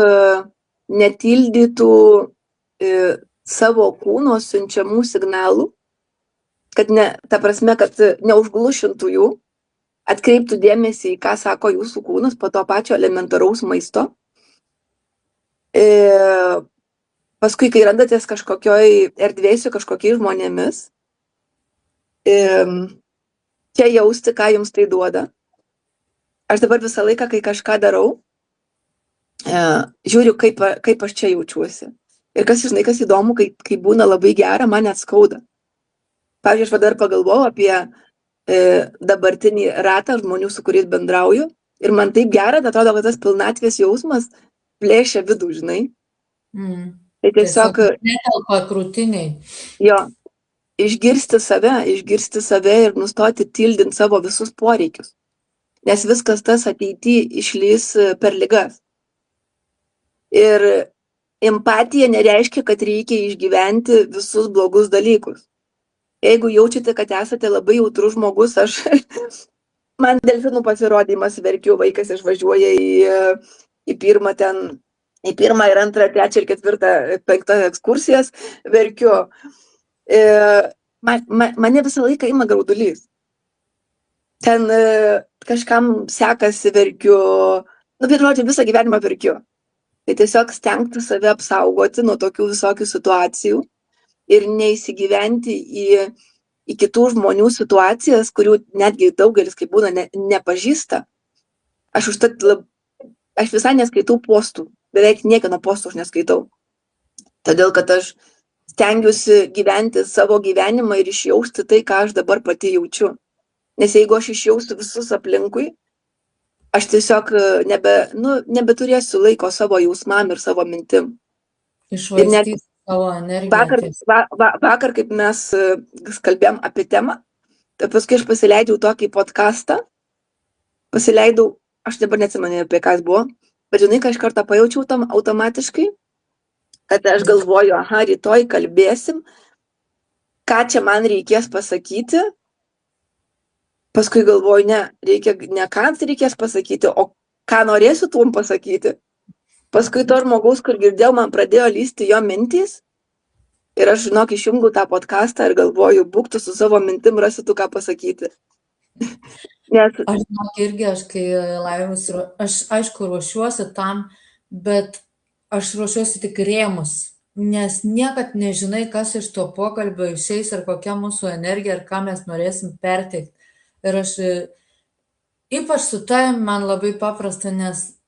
netildytų savo kūno siunčiamų signalų, kad ta prasme, kad neužglušintų jų, atkreiptų dėmesį į ką sako jūsų kūnas po to pačio elementaraus maisto. Paskui, kai randatės kažkokioj erdvėj su kažkokiais žmonėmis, čia jausti, ką jums tai duoda. Aš dabar visą laiką, kai kažką darau, žiūriu, kaip aš čia jaučiuosi. Ir kas įdomu, kai būna labai gera, man net skauda. Pavyzdžiui, aš dar pagalvojau apie dabartinį ratą žmonių, su kuriais bendrauju. Ir man taip gera, atrodo, kad tas pilnatvės jausmas plėšia vidų, žinai. Tai tiesiog netelpa krūtiniai. Jo, išgirsti save ir nustoti tildinti savo visus poreikius. Nes viskas tas ateityje išlys per ligas. Ir empatija nereiškia, kad reikia išgyventi visus blogus dalykus. Jeigu jaučiate, kad esate labai jautrus žmogus, man delfinų pasirodymas verkiu, vaikas išvažiuoja į pirmą ir antrą, trečią ir ketvirtą, penktą ekskursijas, verkiu. Mane visą laiką ima graudulys. Ten kažkam sekasi, verkiu. Visą gyvenimą verkiu. Tai tiesiog stengti save apsaugoti nuo tokių visokių situacijų ir neįsigyventi į kitų žmonių situacijas, kurių netgi daugelis, kaip būna, nepažįsta. Aš visai neskaitau postų, beveik niekieno postų aš neskaitau. Todėl, kad aš stengiuosi gyventi savo gyvenimą ir išjausti tai, ką aš dabar pati jaučiu. Nes jeigu aš išjausiu visus aplinkui, aš tiesiog nebeturėsiu laiko savo jausmam ir savo mintim. Išvaistyti savo energiją. Vakar, kaip mes kalbėjom apie temą, tai paskui aš pasileidžiau tokį podcastą, aš dabar neatsimenu, apie ką jis buvo, bet žinai, ką iš karto pajaučiau tam automatiškai, kad aš galvoju, rytoj kalbėsim, ką čia man reikės pasakyti. Paskui galvoju, ne ką reikės pasakyti, o ką norėsiu tuom pasakyti. Paskui to žmogaus, kur girdėjau, man pradėjo lysti jo mintys. Ir aš, žinok, išjungiau tą podcastą ir galvoju, būk tu su savo mintim, rasi tu ką pasakyti. Aš žinok irgi, aš aišku ruošiuosi tam, bet aš ruošiuosi tik rėmus. Nes niekad nežinai, kas iš to pokalbio išeis ir kokia mūsų energija ir ką mes norėsim perteikti. Ir aš ypač su tavim man labai paprasta, nes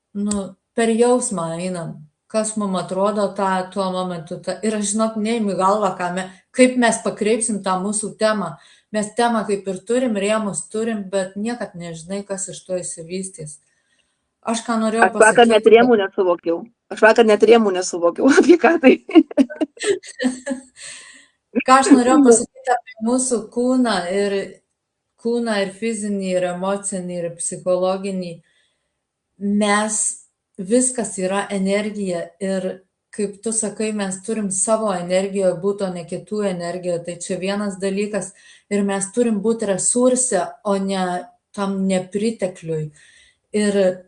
per jausmą einam, kas mums atrodo tuo momentu. Ir aš, žinok, neimi galvą, kaip mes pakreipsim tą mūsų temą. Mes temą kaip ir turim, rėmus turim, bet niekad nežinai, kas iš to įsivystys. Aš ką norėjau pasakyti. Aš vakar net rėmų nesuvokiau, apie ką tai. Ką aš norėjau pasakyti apie mūsų kūną ir fizinį, ir emocinį, ir psichologinį. Viskas yra energija ir, kaip tu sakai, mes turim savo energijoje būti, o ne kitų energijoje. Tai čia vienas dalykas ir mes turim būti resurse, o ne tam nepritekliui. Ir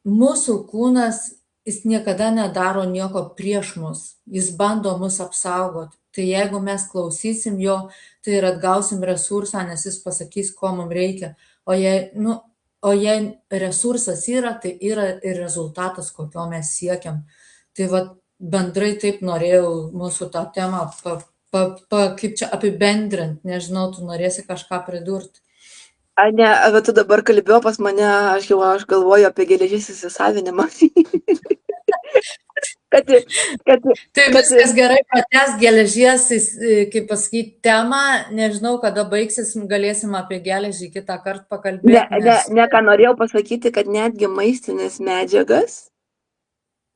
mūsų kūnas, jis niekada nedaro nieko prieš mus. Jis bando mus apsaugoti. Tai jeigu mes klausysim jo, tai ir atgausim resursą, nes jis pasakys, ko mums reikia. O jei resursas yra, tai yra ir rezultatas, kokio mes siekiam. Tai bendrai taip norėjau mūsų tą temą kaip čia apibendrinti. Nežinau, tu norėsi kažką pridurti. Ne, bet tu dabar kalbėjau pas mane, aš galvoju apie geležies įsisavinimą. Tai viskas gerai, pratęs geležies, kaip pasakyti, temą, nežinau, kada baigsis, galėsim apie geležį kitą kartą pakalbėti. Ne, ką norėjau pasakyti, kad netgi maistinės medžiagas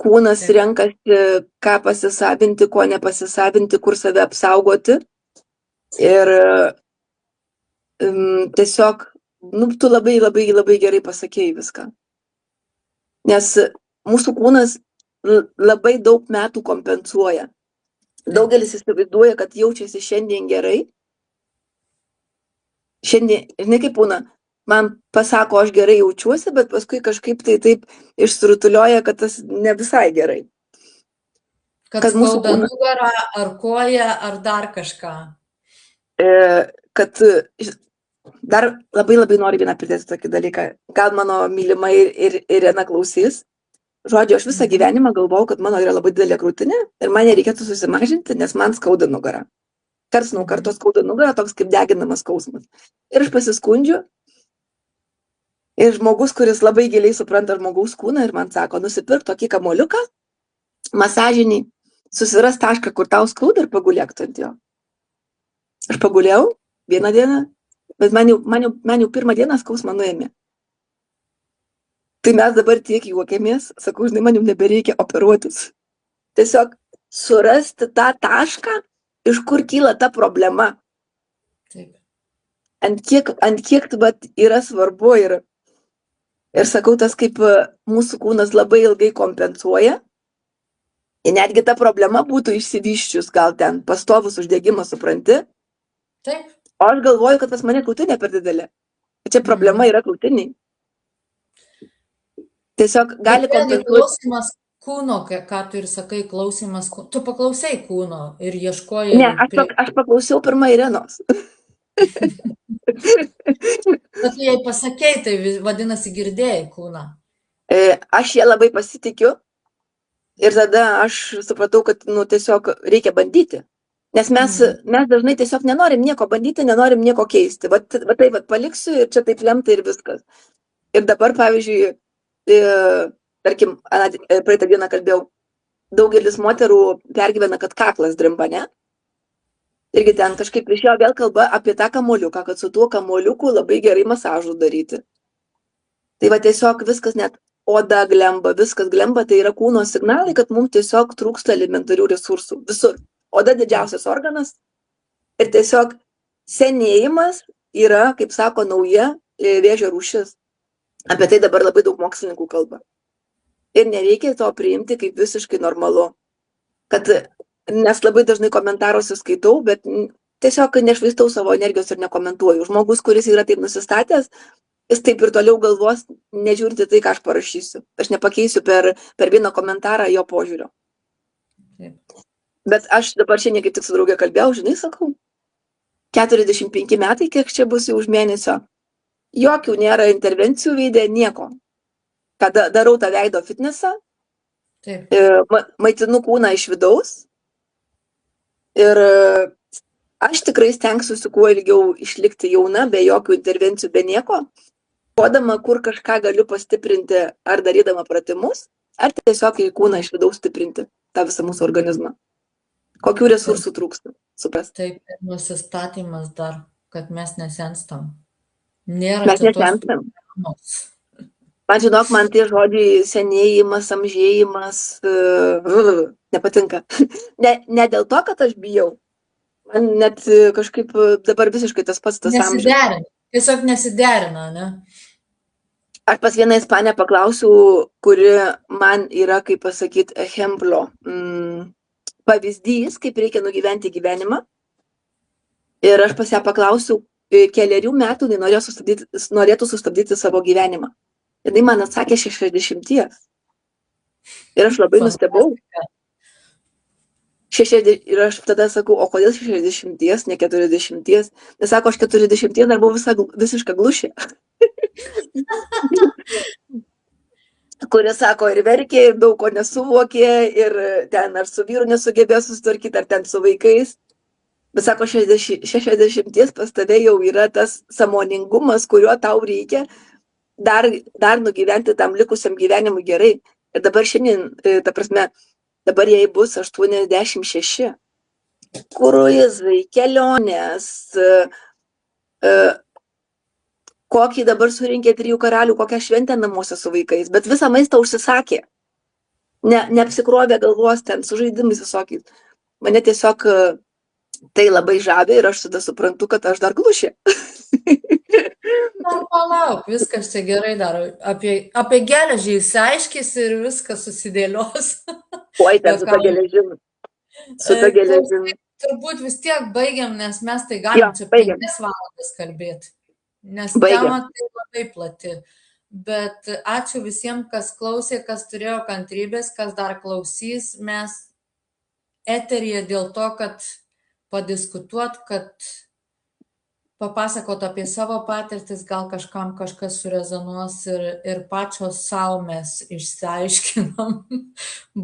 kūnas renkasi, ką pasisavinti, ko nepasisavinti, kur save apsaugoti. Ir tiesiog, tu labai gerai pasakėjai viską. Nes mūsų kūnas labai daug metų kompensuoja. Daugelis įsivaizduoja, kad jaučiasi šiandien gerai. Šiandien, žinai kaip būna, man pasako, aš gerai jaučiuosi, bet paskui kažkaip tai taip išsirutulioja, kad tas ne visai gerai. Kad mūsų skauda nugarą, ar koją, ar dar kažką. Kad dar labai noriu vieną pridėti tokį dalyką. Gal mano mylima ir Irena klausys. Žodžiu, aš visą gyvenimą galvojau, kad mano yra labai didelė krūtinė ir man nereikėtų susimažinti, nes man skauda nugarą. Karts nuo karto skauda nugarą, toks kaip deginamas skausmas. Ir aš pasiskundžiu. Ir žmogus, kuris labai giliai supranta žmogaus kūną ir man sako, nusipirk tokį kamuoliuką, masažinį, susiras tašką, kur tau skauda ir pagulėk ant jo. Aš pagulėjau vieną dieną, bet man jau pirmą dieną skausmą nuėmė. Tai mes dabar tiek juokėmės, sakau, žinai, man jau nebereikia operuotis. Tiesiog surasti tą tašką, iš kur kyla ta problema. Taip. Ant kiek yra svarbu ir sakau, tas kaip mūsų kūnas labai ilgai kompensuoja. Ir netgi ta problema būtų išsivyščius, gal ten pastovus uždegimas, supranti? Taip. O aš galvoju, kad pas mane krūtinė per didelė. Čia problema yra krūtiniai. Tiesiog gali kompensuoti. Klausimas kūno, ką tu ir sakai, klausimas kūno. Tu paklausai kūno ir ieškojai. Ne, aš paklausiau pirmą Irenos. Bet jei pasakei, tai vadinasi girdėjai kūną. Aš ją labai pasitikiu ir tada aš supratau, kad tiesiog reikia bandyti. Nes mes dažnai tiesiog nenorim nieko bandyti, nenorim nieko keisti. Va tai paliksiu ir čia taip lemta ir viskas. Ir dabar, pavyzdžiui, tarkim, praeitą dieną kalbėjau, daugelis moterų pergyvena, kad kaklas drimba, ne? Irgi ten kažkaip išėjo vėl kalba apie tą kamuoliuką, kad su tuo kamuoliuku labai gerai masažų daryti. Tai va tiesiog viskas, net oda glemba, viskas glemba, tai yra kūno signalai, kad mums tiesiog trūksta elementarių resursų. Visur. Oda didžiausias organas ir tiesiog senėjimas yra, kaip sako, nauja vėžio rūšis. Apie tai dabar labai daug mokslininkų kalba. Ir nereikia to priimti kaip visiškai normalu. Nes labai dažnai komentaruose skaitau, bet tiesiog nešvaistau savo energijos ir nekomentuoju. Žmogus, kuris yra taip nusistatęs, jis taip ir toliau galvos, nežiūrinti tai, ką aš parašysiu. Aš nepakeisiu per vieną komentarą jo požiūrio. Bet aš dabar šiandien kaip tik su draugė kalbėjau, žinai, sakau, 45 metai, kiek čia bus jau už mėnesio. Jokių nėra intervencijų veide, nieko. Kada darau tą veido fitnesą, maitinu kūną iš vidaus ir aš tikrai stengsiuosi kuo ilgiau išlikti jauna, be jokių intervencijų, be nieko, kodama, kur kažką galiu pastiprinti, ar darydama pratimus, ar tiesiog į kūną iš vidaus stiprinti tą visą mūsų organizmą. Kokių resursų trūksta, supras? Taip, ir nusistatymas dar, kad mes nesenstam. Nėra mes nesenstam. Man žinok, man tie žodžiai senėjimas, amžėjimas nepatinka. Ne dėl to, kad aš bijau. Man net kažkaip dabar visiškai tas pats tas amžius. Nesiderina. Tiesiog nesiderina, ne? Aš pas vieną ispanę paklausiu, kuri man yra, kaip pasakyti, ejemplo pavyzdys, kaip reikia nugyventi gyvenimą. Ir aš pas ją paklausiu, kelerių metų norėtų sustabdyti savo gyvenimą. Ir man atsakė 60. Ir aš labai nustebau. Ir aš tada sakau, o kodėl 60, ne 40? Nes sako, aš 40 dar buvau visiška glušė. Kuris sako, ir verkė, ir daug ko nesuvokė, ir ten ar su vyru nesugebėjo susitvarkyti, ar ten su vaikais. Bet sako, 60 pas tave jau yra tas sąmoningumas, kurio tau reikia dar nugyventi tam likusiam gyvenimui gerai. Ir dabar šiandien, ta prasme, dabar jai bus 86. Kruizai, kelionės, kokį dabar surinkė 3 karalių, kokią šventę namuose su vaikais, bet visą maistą užsisakė. Neapsikrovė galvos ten su žaidimais visokiais. Mane tiesiog tai labai žavi ir aš tada suprantu, kad aš dar glušė. Palauk, viskas čia gerai daro. Apie geležį įsiaiškis ir viskas susidėlios. Oi, ten su ta geležim. Su ta geležim. Turbūt vis tiek baigiam, nes mes tai galim čia 5 valandas kalbėti. Nes tema tai labai plati. Bet ačiū visiems, kas klausė, kas turėjo kantrybės, kas dar klausys. Mes eteryje dėl to, kad padiskutuot, kad papasakot apie savo patirtis, gal kažkam kažkas surezonuos ir pačios savo mes išsiaiškinom,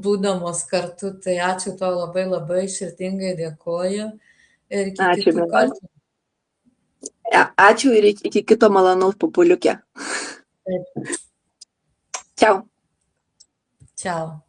būdamos kartu. Tai ačiū tau labai labai širdingai dėkoju ir iki Ačiū, kitų mieloji. kartų. Ačiū ir iki kito malonaus pupuliukė. Taip. Čiau. Ciao.